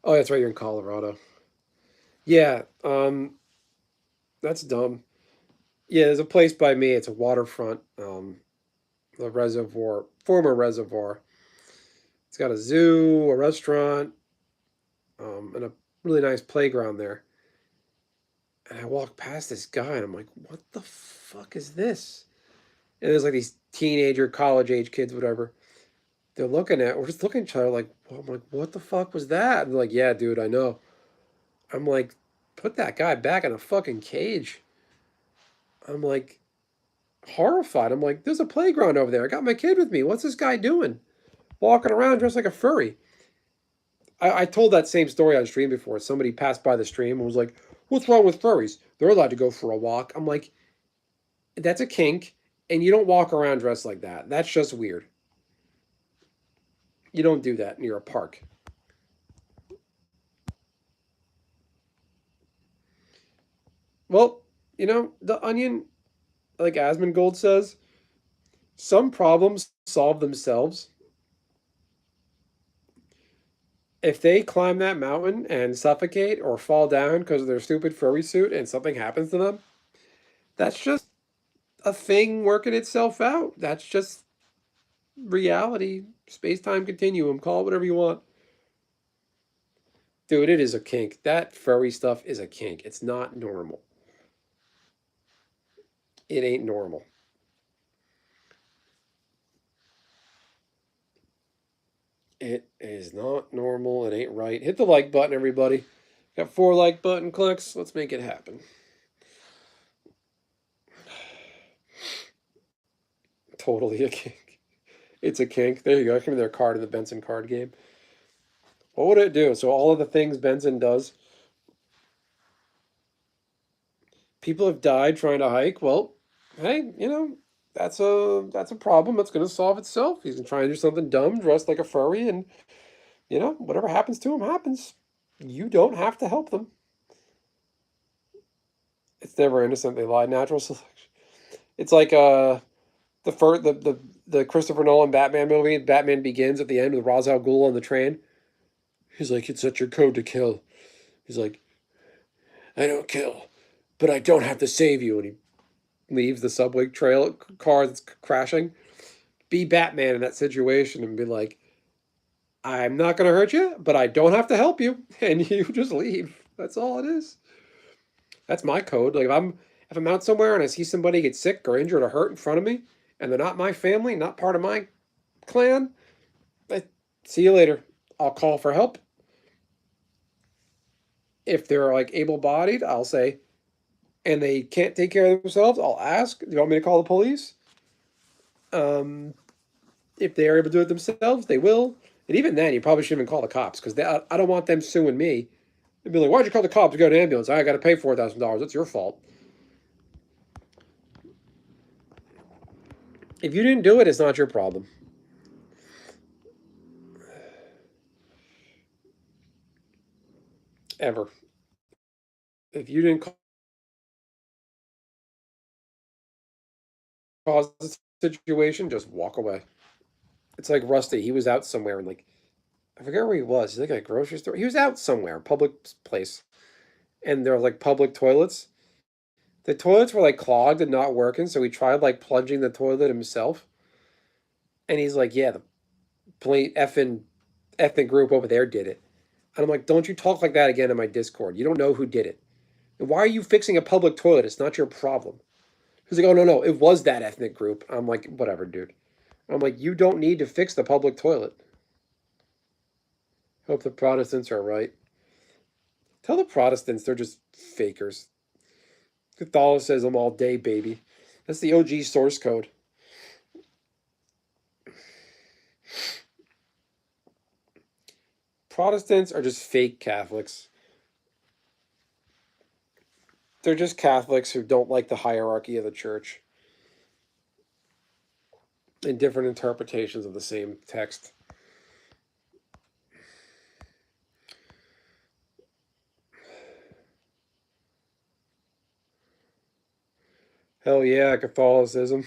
Oh, that's right. You're in Colorado. Yeah. That's dumb. Yeah, there's a place by me. It's a waterfront. The reservoir, former reservoir. It's got a zoo, a restaurant, and a really nice playground there. And I walk past this guy, and I'm like, "What the fuck is this?" And there's like these teenager, college age kids, whatever. We're just looking at each other like, well, I'm like, "What the fuck was that?" And they're like, "Yeah, dude, I know." I'm like, "Put that guy back in a fucking cage." I'm like horrified. I'm like, "There's a playground over there. I got my kid with me. What's this guy doing? Walking around dressed like a furry?" I told that same story on stream before. Somebody passed by the stream and was like, "What's wrong with furries? They're allowed to go for a walk." I'm like, "That's a kink, and you don't walk around dressed like that. That's just weird. You don't do that near a park." Well, the onion, like Asmongold says, some problems solve themselves. If they climb that mountain and suffocate or fall down because of their stupid furry suit and something happens to them, that's just a thing working itself out. That's just reality, space time continuum, call it whatever you want. Dude, it is a kink. That furry stuff is a kink. It's not normal. It ain't normal. It is not normal. It ain't right. Hit the like button, everybody. Got 4 like button clicks. Let's make it happen. Totally a kink. It's a kink. There you go. Give me their card in the Benson card game. What would it do? So all of the things Benson does, people have died trying to hike. Well, hey, that's a problem that's going to solve itself. He's trying to do something dumb, dressed like a furry, and whatever happens to him happens. You don't have to help them. It's never innocent. They lie. Natural selection. It's like the first the Christopher Nolan Batman movie. Batman Begins at the end with Ra's al Ghul on the train. He's like, "It's such your code to kill." He's like, "I don't kill, but I don't have to save you." And he leaves the subway trail car that's crashing. Be Batman in that situation and be like, "I'm not going to hurt you, but I don't have to help you," and you just leave. That's all it is. That's my code. Like if I'm out somewhere and I see somebody get sick or injured or hurt in front of me, and they're not my family, not part of my clan, I see you later. I'll call for help. If they're like able-bodied, I'll say, and they can't take care of themselves, I'll ask, "Do you want me to call the police?" Um, if they are able to do it themselves, they will. And even then, you probably shouldn't even call the cops because I don't want them suing me. They'd be like, "Why'd you call the cops to go to an ambulance? I got to pay $4,000. That's your fault." If you didn't do it, it's not your problem. Ever. If you didn't cause the situation, just walk away. It's like Rusty. He was out somewhere and like I forget where he was. He's like at a grocery store. He was out somewhere, public place, and there were like public toilets. The toilets were like clogged and not working, so he tried like plunging the toilet himself. And he's like, "Yeah, the plain effing ethnic group over there did it." And I'm like, "Don't you talk like that again in my Discord? You don't know who did it. And why are you fixing a public toilet? It's not your problem." He's like, "Oh no, no, it was that ethnic group." I'm like, "Whatever, dude." I'm like, "You don't need to fix the public toilet." Hope the Protestants are right. Tell the Protestants they're just fakers. Catholicism all day, baby. That's the OG source code. Protestants are just fake Catholics. They're just Catholics who don't like the hierarchy of the church and different interpretations of the same text. Hell yeah, Catholicism.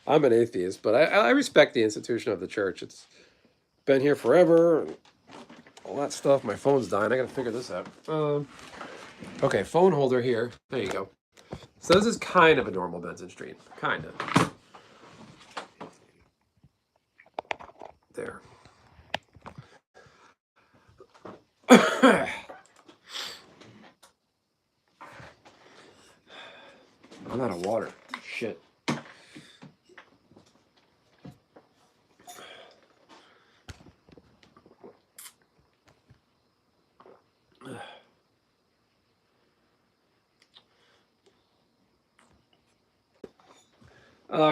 I'm an atheist, but I respect the institution of the church. It's been here forever, and all that stuff. My phone's dying. I gotta figure this out. Okay, phone holder here. There you go. So this is kind of a normal Benson stream. Kind of. There. I'm out of water. Shit.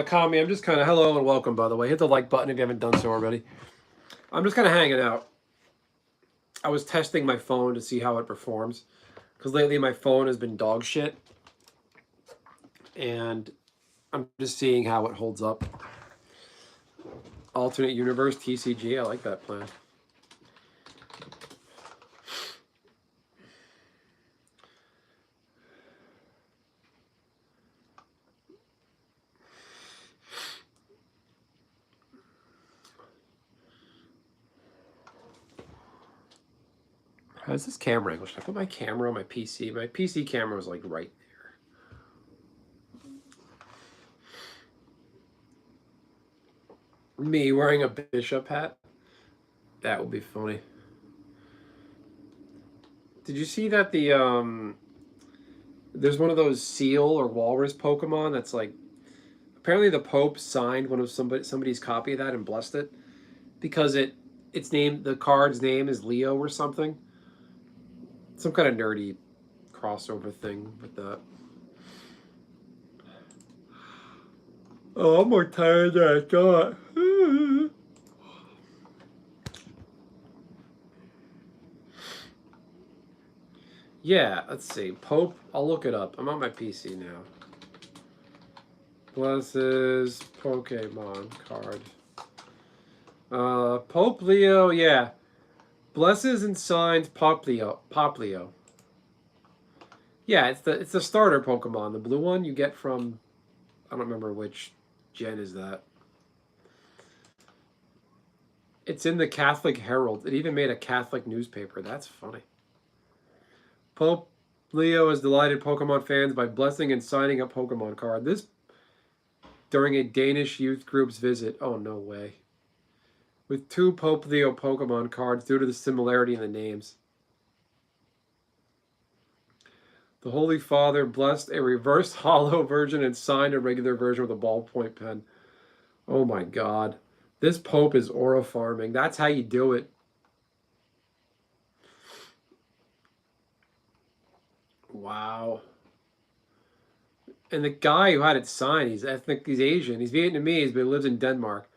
Kami, I'm just kind of, hello and welcome, by the way. Hit the like button if you haven't done so already. I'm just kind of hanging out. I was testing my phone to see how it performs, because lately my phone has been dog shit. And I'm just seeing how it holds up. Alternate universe TCG, I like that plan. How's this camera angle? Should I put my camera on my PC? My PC camera was like right there. Me wearing a bishop hat? That would be funny. Did you see that there's one of those seal or walrus Pokemon that's like, apparently the Pope signed one of somebody's copy of that and blessed it because the card's name is Leo or something. Some kind of nerdy crossover thing with that. Oh, I'm more tired than I thought. Yeah, let's see. Pope, I'll look it up. I'm on my PC now. Blesses Pokemon card. Pope Leo, yeah. Blesses and signs Poplio. Yeah, it's the starter Pokemon. The blue one you get from, I don't remember which gen is that. It's in the Catholic Herald. It even made a Catholic newspaper. That's funny. Pope Leo has delighted Pokemon fans by blessing and signing a Pokemon card. This during a Danish youth group's visit. Oh, no way. With 2 Pope Leo Pokemon cards due to the similarity in the names. The Holy Father blessed a reverse hollow version and signed a regular version with a ballpoint pen. Oh my God. This Pope is aura farming. That's how you do it. Wow. And the guy who had it signed, he's Asian. He's Vietnamese, but he lives in Denmark.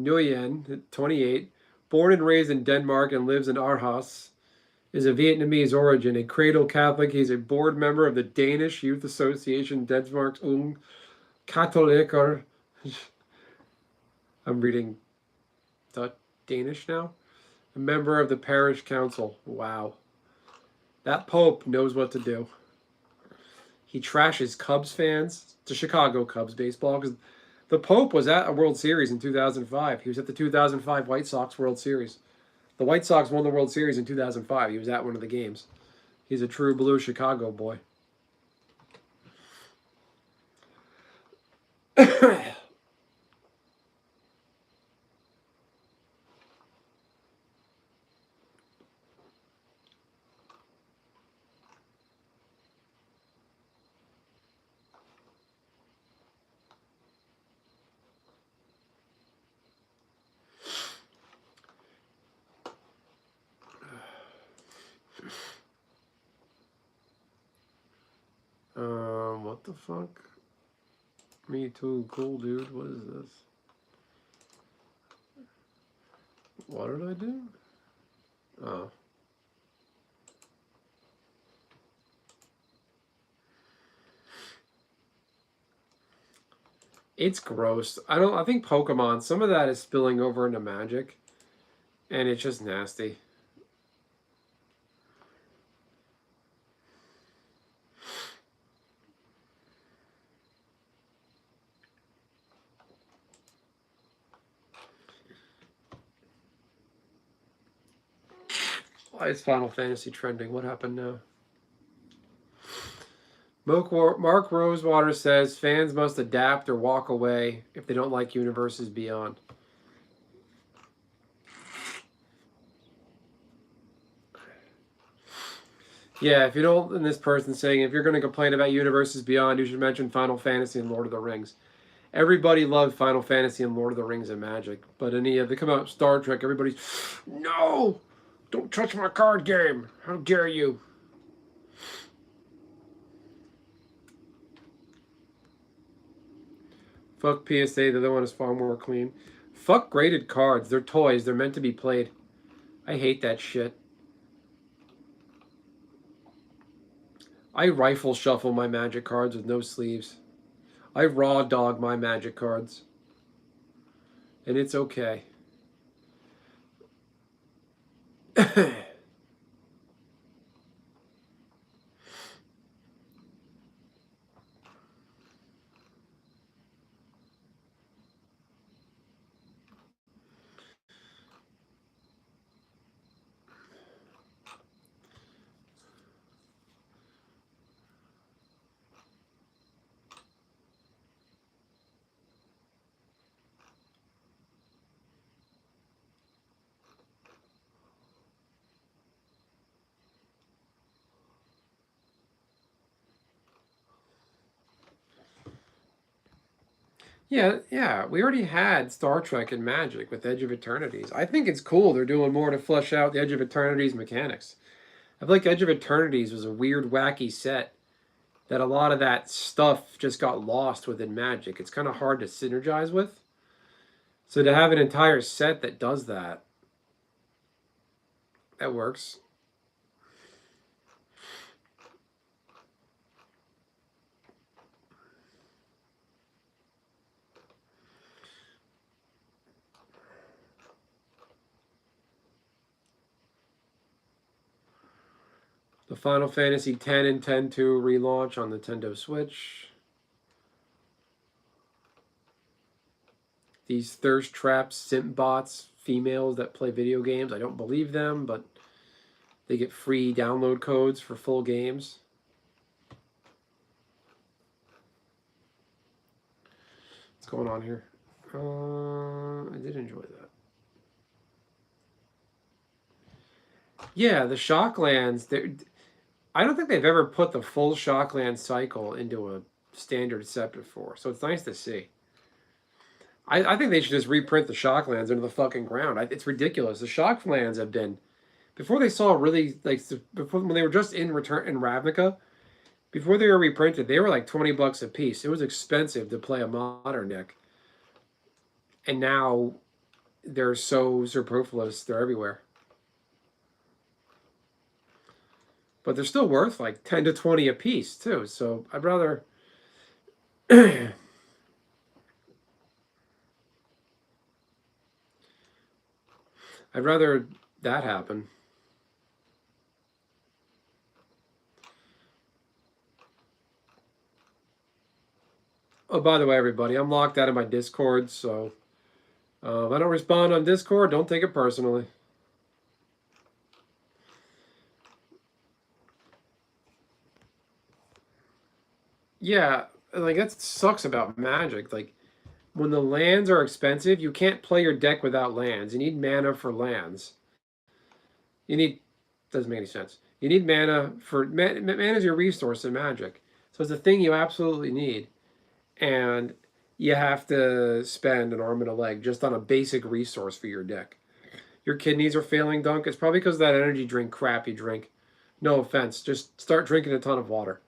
Nguyen, 28, born and raised in Denmark and lives in Aarhus, is of Vietnamese origin. A cradle Catholic, he's a board member of the Danish Youth Association, Denmark's Ung Katoliker. I'm reading Danish now. A member of the parish council. Wow. That Pope knows what to do. He trashes Cubs fans, the Chicago Cubs baseball, because the Pope was at a World Series in 2005. He was at the 2005 White Sox World Series. The White Sox won the World Series in 2005. He was at one of the games. He's a true blue Chicago boy. What the fuck? Me too, cool dude. What is this? What did I do? Oh. It's gross. I think Pokemon, some of that is spilling over into Magic. And it's just nasty. Why is Final Fantasy trending? What happened now? Mark Rosewater says fans must adapt or walk away if they don't like Universes Beyond. Yeah, if you don't, and this person saying if you're going to complain about Universes Beyond, you should mention Final Fantasy and Lord of the Rings. Everybody loved Final Fantasy and Lord of the Rings and Magic, but they come out Star Trek, everybody's, no, don't touch my card game. How dare you? Fuck PSA, the other one is far more clean. Fuck graded cards. They're toys. They're meant to be played. I hate that shit. I rifle shuffle my Magic cards with no sleeves. I raw dog my Magic cards. And it's okay. Yeah, we already had Star Trek and Magic with Edge of Eternities. I think it's cool they're doing more to flesh out the Edge of Eternities mechanics. I feel like Edge of Eternities was a weird, wacky set that a lot of that stuff just got lost within Magic. It's kind of hard to synergize with. So to have an entire set that does that, that works. The Final Fantasy X and X-2 relaunch on Nintendo Switch. These thirst traps, simp bots, females that play video games. I don't believe them, but they get free download codes for full games. What's going on here? I did enjoy that. Yeah, the Shocklands. I don't think they've ever put the full Shockland cycle into a standard set before, so it's nice to see. I think they should just reprint the Shocklands into the fucking ground. It's ridiculous. The Shocklands have been, before they saw really, before when they were just in Ravnica, before they were reprinted, they were like $20 a piece. It was expensive to play a modern deck. And now they're so superfluous, they're everywhere. But they're still worth like 10 to 20 a piece too. So I'd rather I'd rather that happen. Oh, by the way, everybody, I'm locked out of my Discord, so if I don't respond on Discord, don't take it personally. Yeah, like that sucks about Magic. Like when the lands are expensive, you can't play your deck without lands. You need mana for lands. You need doesn't make any sense. You need mana for mana is your resource in Magic, so it's a thing you absolutely need, and you have to spend an arm and a leg just on a basic resource for your deck. Your kidneys are failing, Dunk. It's probably because of that energy drink crap you drink. No offense, just start drinking a ton of water.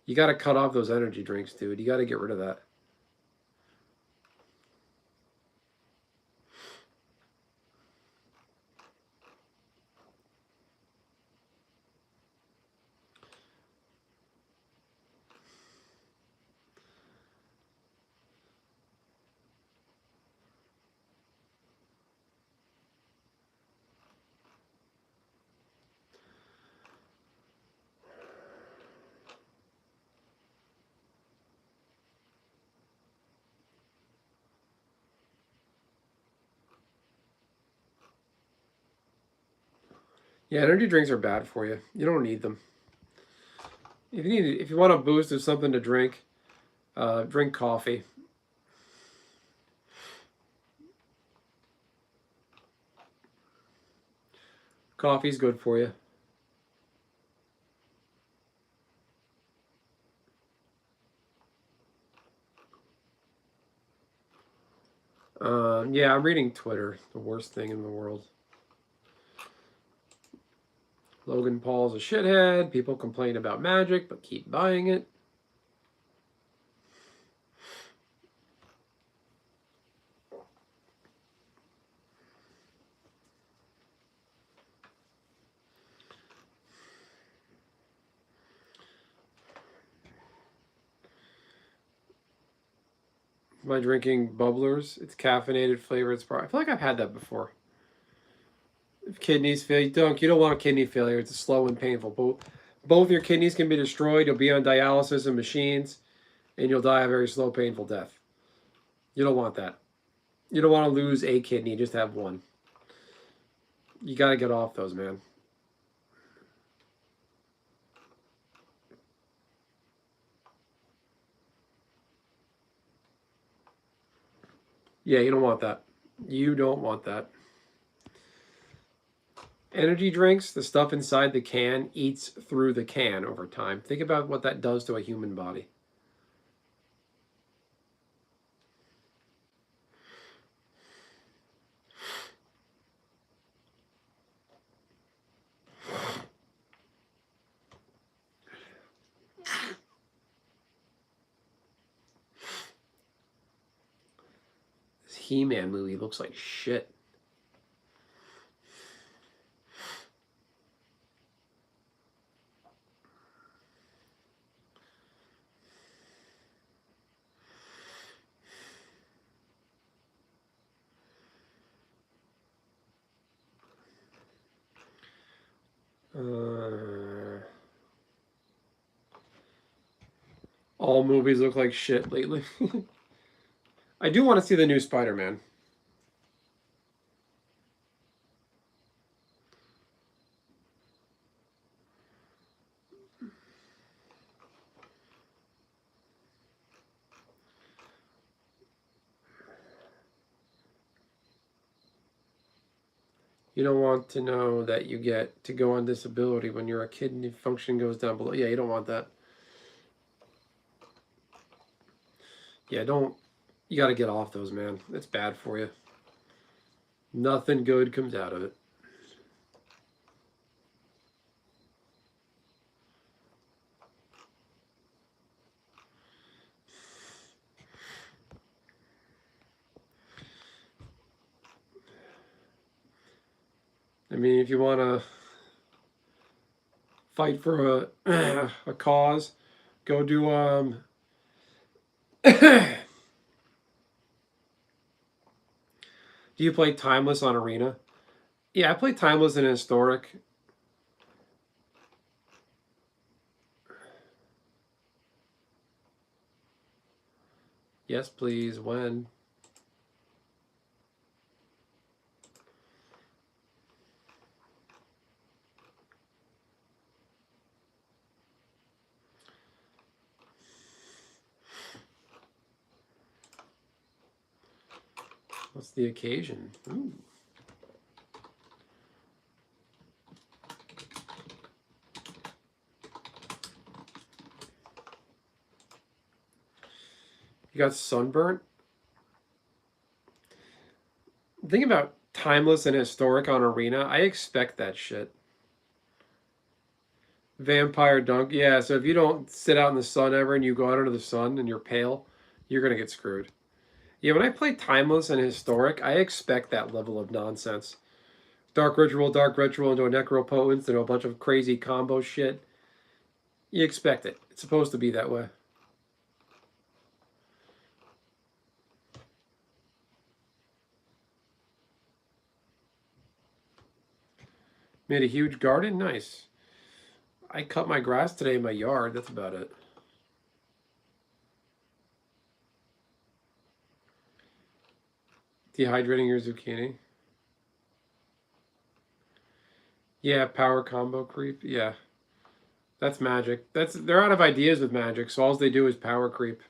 You got to cut off those energy drinks, dude. You got to get rid of that. Yeah, energy drinks are bad for you. You don't need them. If you want a boost of something to drink, drink coffee. Coffee's good for you. Yeah, I'm reading Twitter. The worst thing in the world. Logan Paul's a shithead. People complain about Magic, but keep buying it. Am I drinking bubblers? It's caffeinated flavored Sprite. I feel like I've had that before. If kidneys fail, you don't want kidney failure. It's slow and painful. Both your kidneys can be destroyed. You'll be on dialysis and machines, and you'll die a very slow, painful death. You don't want that. You don't want to lose a kidney, just have one. You got to get off those, man. Yeah, you don't want that. You don't want that. Energy drinks, the stuff inside the can eats through the can over time. Think about what that does to a human body. This He-Man movie looks like shit. All movies look like shit lately. I do want to see the new Spider-Man. You don't want to know that you get to go on disability when your kidney function goes down below. Yeah, you don't want that. Yeah, don't. You got to get off those, man. It's bad for you. Nothing good comes out of it. I mean, if you want to fight for a cause, go do do you play Timeless on Arena? Yeah, I play Timeless and Historic. Yes, please. When? What's the occasion? Ooh. You got sunburnt? Think about timeless and historic on Arena. I expect that shit. Vampire dunk. Yeah, so if you don't sit out in the sun ever and you go out into the sun and you're pale, you're going to get screwed. Yeah, when I play timeless and historic, I expect that level of nonsense. Dark ritual into a necropotent, a bunch of crazy combo shit. You expect it. It's supposed to be that way. Made a huge garden? Nice. I cut my grass today in my yard. That's about it. Dehydrating your zucchini. Yeah, power combo creep. Yeah. That's magic. They're out of ideas with magic, so all they do is power creep.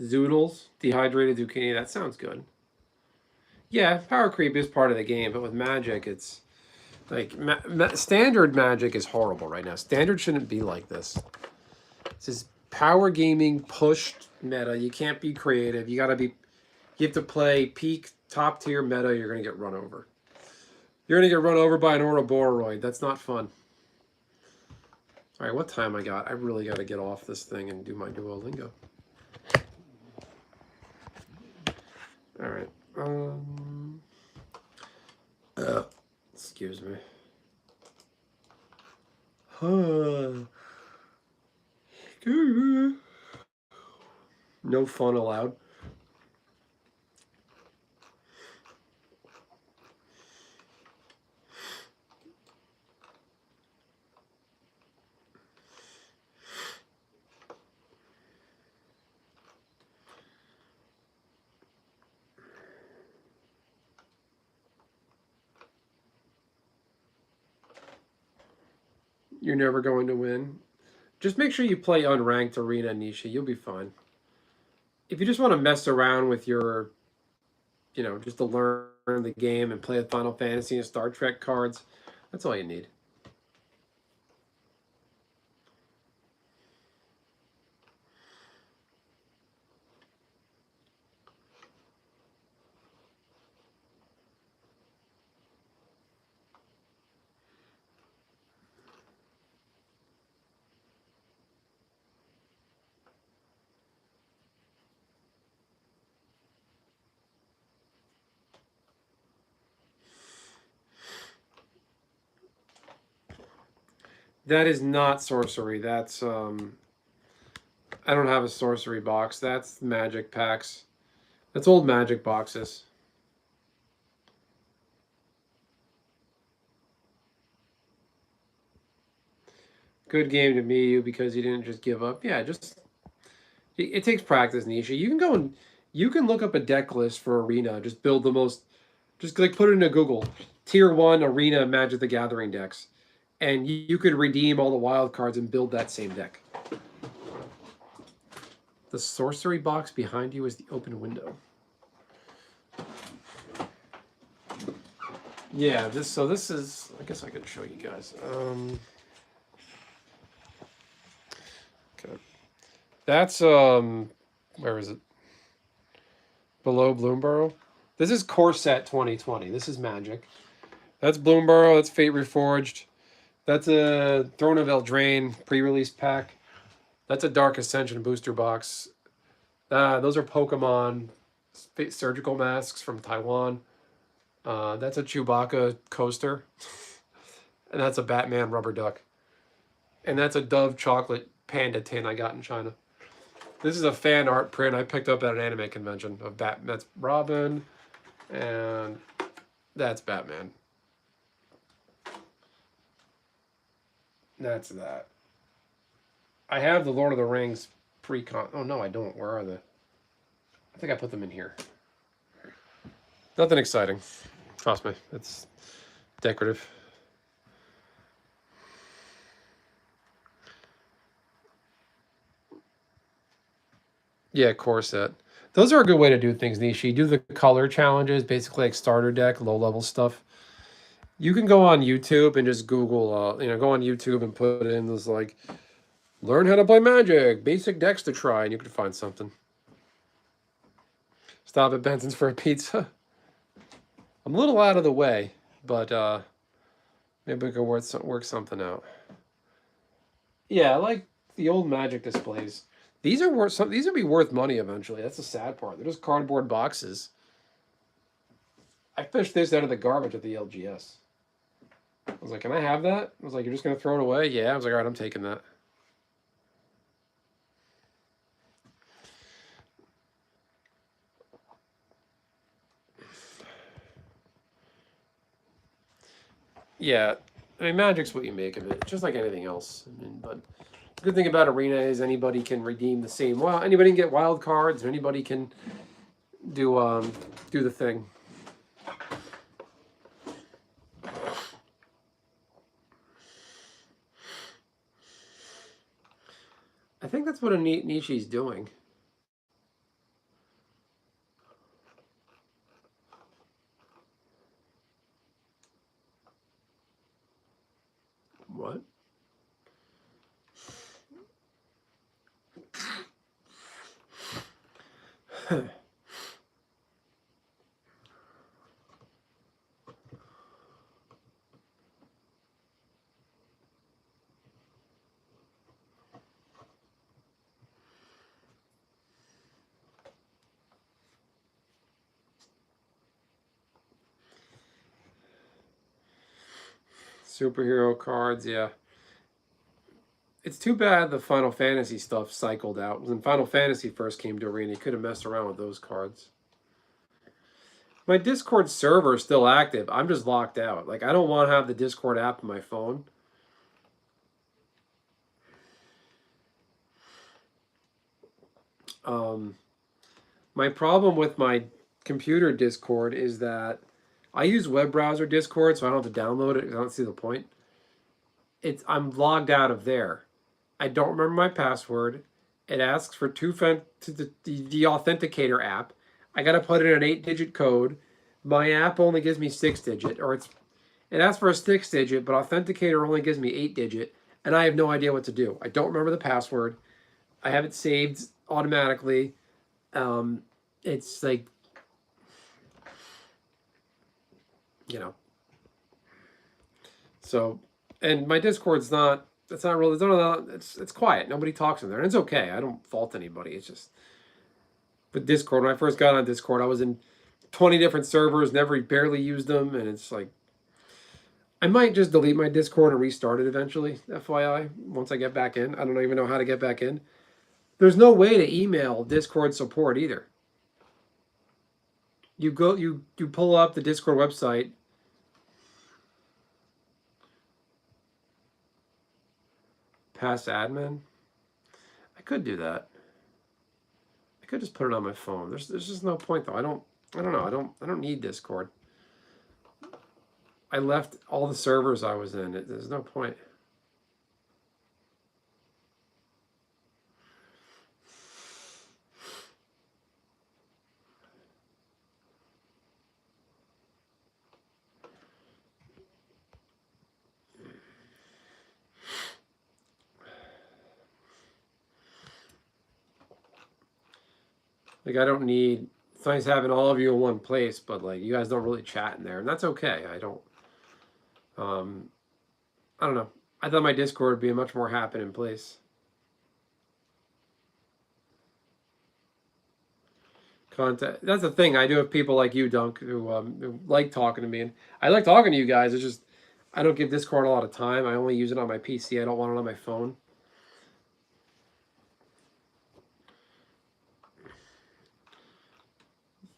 Zoodles, dehydrated zucchini. That sounds good. Yeah, power creep is part of the game, but with magic, it's like standard magic is horrible right now. Standard shouldn't be like this. This is power gaming pushed meta. You can't be creative. You have to play peak top tier meta. You're gonna get run over. You're gonna get run over by an Ourobororoid. That's not fun. All right, what time I got? I really got to get off this thing and do my Duolingo. All right. Excuse me. No fun allowed. You're never going to win. Just make sure you play unranked arena, Nisha. You'll be fine. If you just want to mess around with your, just to learn the game and play with Final Fantasy and Star Trek cards, that's all you need. That is not sorcery. That's I don't have a sorcery box. That's magic packs. That's old magic boxes. Good game to me, you, because you didn't just give up. Yeah, it takes practice, Nisha. You can look up a deck list for Arena. Just build the most. Just like put it into Google. Tier 1 Arena Magic the Gathering decks, and you could redeem all the wild cards and build that same deck. The sorcery box behind you is the open window. Yeah, this is, I guess I could show you guys. Okay. That's where is it? Below Bloomborough. This is Core Set 2020. This is Magic. That's Bloomborough, that's Fate Reforged. That's a Throne of Eldraine pre-release pack. That's a Dark Ascension booster box. Those are Pokemon surgical masks from Taiwan. That's a Chewbacca coaster. And that's a Batman rubber duck. And that's a Dove chocolate panda tin I got in China. This is a fan art print I picked up at an anime convention of Bat. That's Robin, and that's Batman. That's that. I have the Lord of the Rings pre-con. Oh no, I don't. Where are they? I think I put them in here. Nothing exciting. Trust me, it's decorative. Yeah, core set. Those are a good way to do things, Nishi. Do the color challenges, basically like starter deck, low level stuff. You can go on YouTube and just Google, go on YouTube and put in this like, learn how to play Magic, basic decks to try, and you can find something. Stop at Benson's for a pizza. I'm a little out of the way, but maybe we can work something out. Yeah, I like the old Magic displays. These are worth some. These would be worth money eventually. That's the sad part. They're just cardboard boxes. I fished this out of the garbage at the LGS. I was like, "Can I have that?" I was like, "You're just gonna throw it away?" Yeah. I was like, "All right, I'm taking that." Yeah, I mean, Magic's what you make of it, just like anything else. I mean, but the good thing about Arena is anybody can redeem the same. Well, anybody can get wild cards, and anybody can do the thing. I think that's what a Nishi's doing. What? Superhero cards, yeah. It's too bad the Final Fantasy stuff cycled out. When Final Fantasy first came to Arena, you could have messed around with those cards. My Discord server is still active. I'm just locked out. Like, I don't want to have the Discord app on my phone. My problem with my computer Discord is that I use web browser Discord, so I don't have to download it. I don't see the point. I'm logged out of there. I don't remember my password. It asks for the authenticator app. I gotta put in an 8-digit code. My app only gives me 6-digit, or it asks for a 6-digit, but authenticator only gives me 8-digit, and I have no idea what to do. I don't remember the password. I have it saved automatically. It's like, you know. So, and my Discord's not. It's not really. It's quiet. Nobody talks in there, and it's okay. I don't fault anybody. It's just with Discord. When I first got on Discord, I was in 20 different servers, never barely used them, and it's like I might just delete my Discord and restart it eventually. FYI, once I get back in, I don't even know how to get back in. There's no way to email Discord support either. You pull up the Discord website. Pass admin. I could do that. I could just put it on my phone. There's just no point though. I don't know. I don't need Discord. I left all the servers I was in. There's no point. Like I don't need. It's nice having all of you in one place, but like you guys don't really chat in there, and that's okay. I don't. I don't know. I thought my Discord would be a much more happening place. Content. That's the thing. I do have people like you, Dunk, who like talking to me, and I like talking to you guys. It's just I don't give Discord a lot of time. I only use it on my PC. I don't want it on my phone.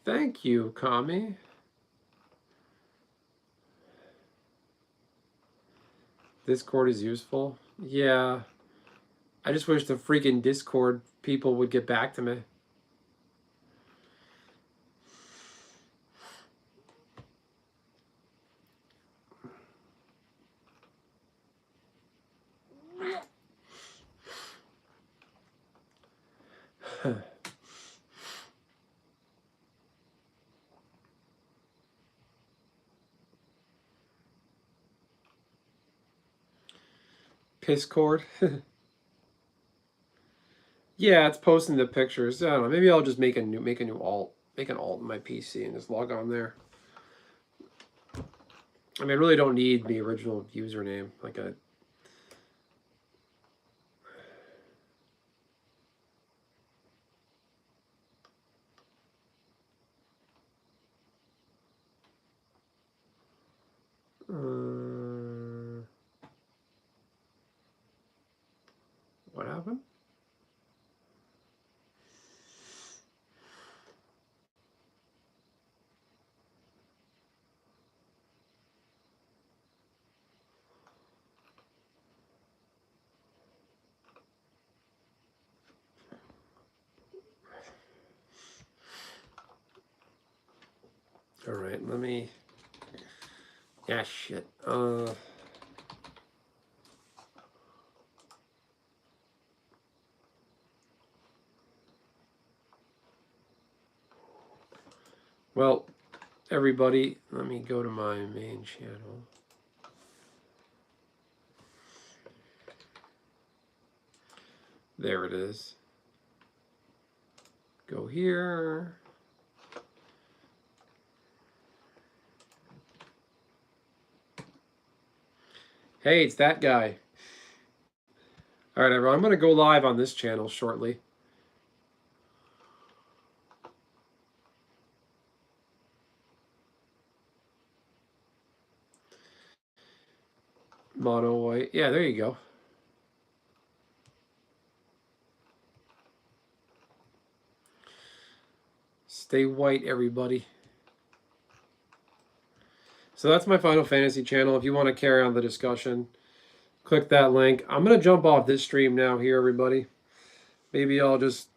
Thank you, Kami. Discord is useful. Yeah. I just wish the freaking Discord people would get back to me. Pisscord. Yeah, it's posting the pictures. I don't know. Maybe I'll just make a new alt. Make an alt in my PC and just log on there. I mean, I really don't need the original username. Like a what happened? All right, let me. Yeah, shit. Well, everybody, let me go to my main channel. There it is. Go here. Hey, it's that guy. All right, everyone, I'm going to go live on this channel shortly. Mono white. Yeah, there you go. Stay white, everybody. So that's my Final Fantasy channel. If you want to carry on the discussion, click that link. I'm going to jump off this stream now here, everybody. Maybe I'll just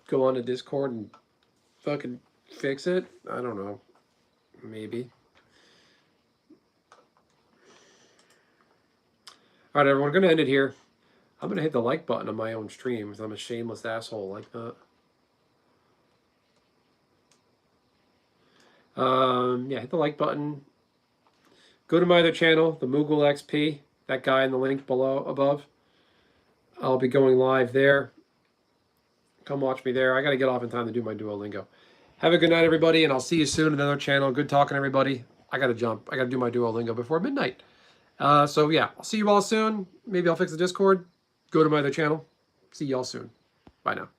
go on to Discord and fucking fix it. I don't know. Maybe. All right, everyone, I'm going to end it here. I'm going to hit the like button on my own stream because I'm a shameless asshole like that. Yeah, hit the like button. Go to my other channel, the Moogle XP, that guy in the link below, above. I'll be going live there. Come watch me there. I got to get off in time to do my Duolingo. Have a good night, everybody, and I'll see you soon on another channel. Good talking, everybody. I got to jump. I got to do my Duolingo before midnight. So, yeah, I'll see you all soon. Maybe I'll fix the Discord. Go to my other channel. See you all soon. Bye now.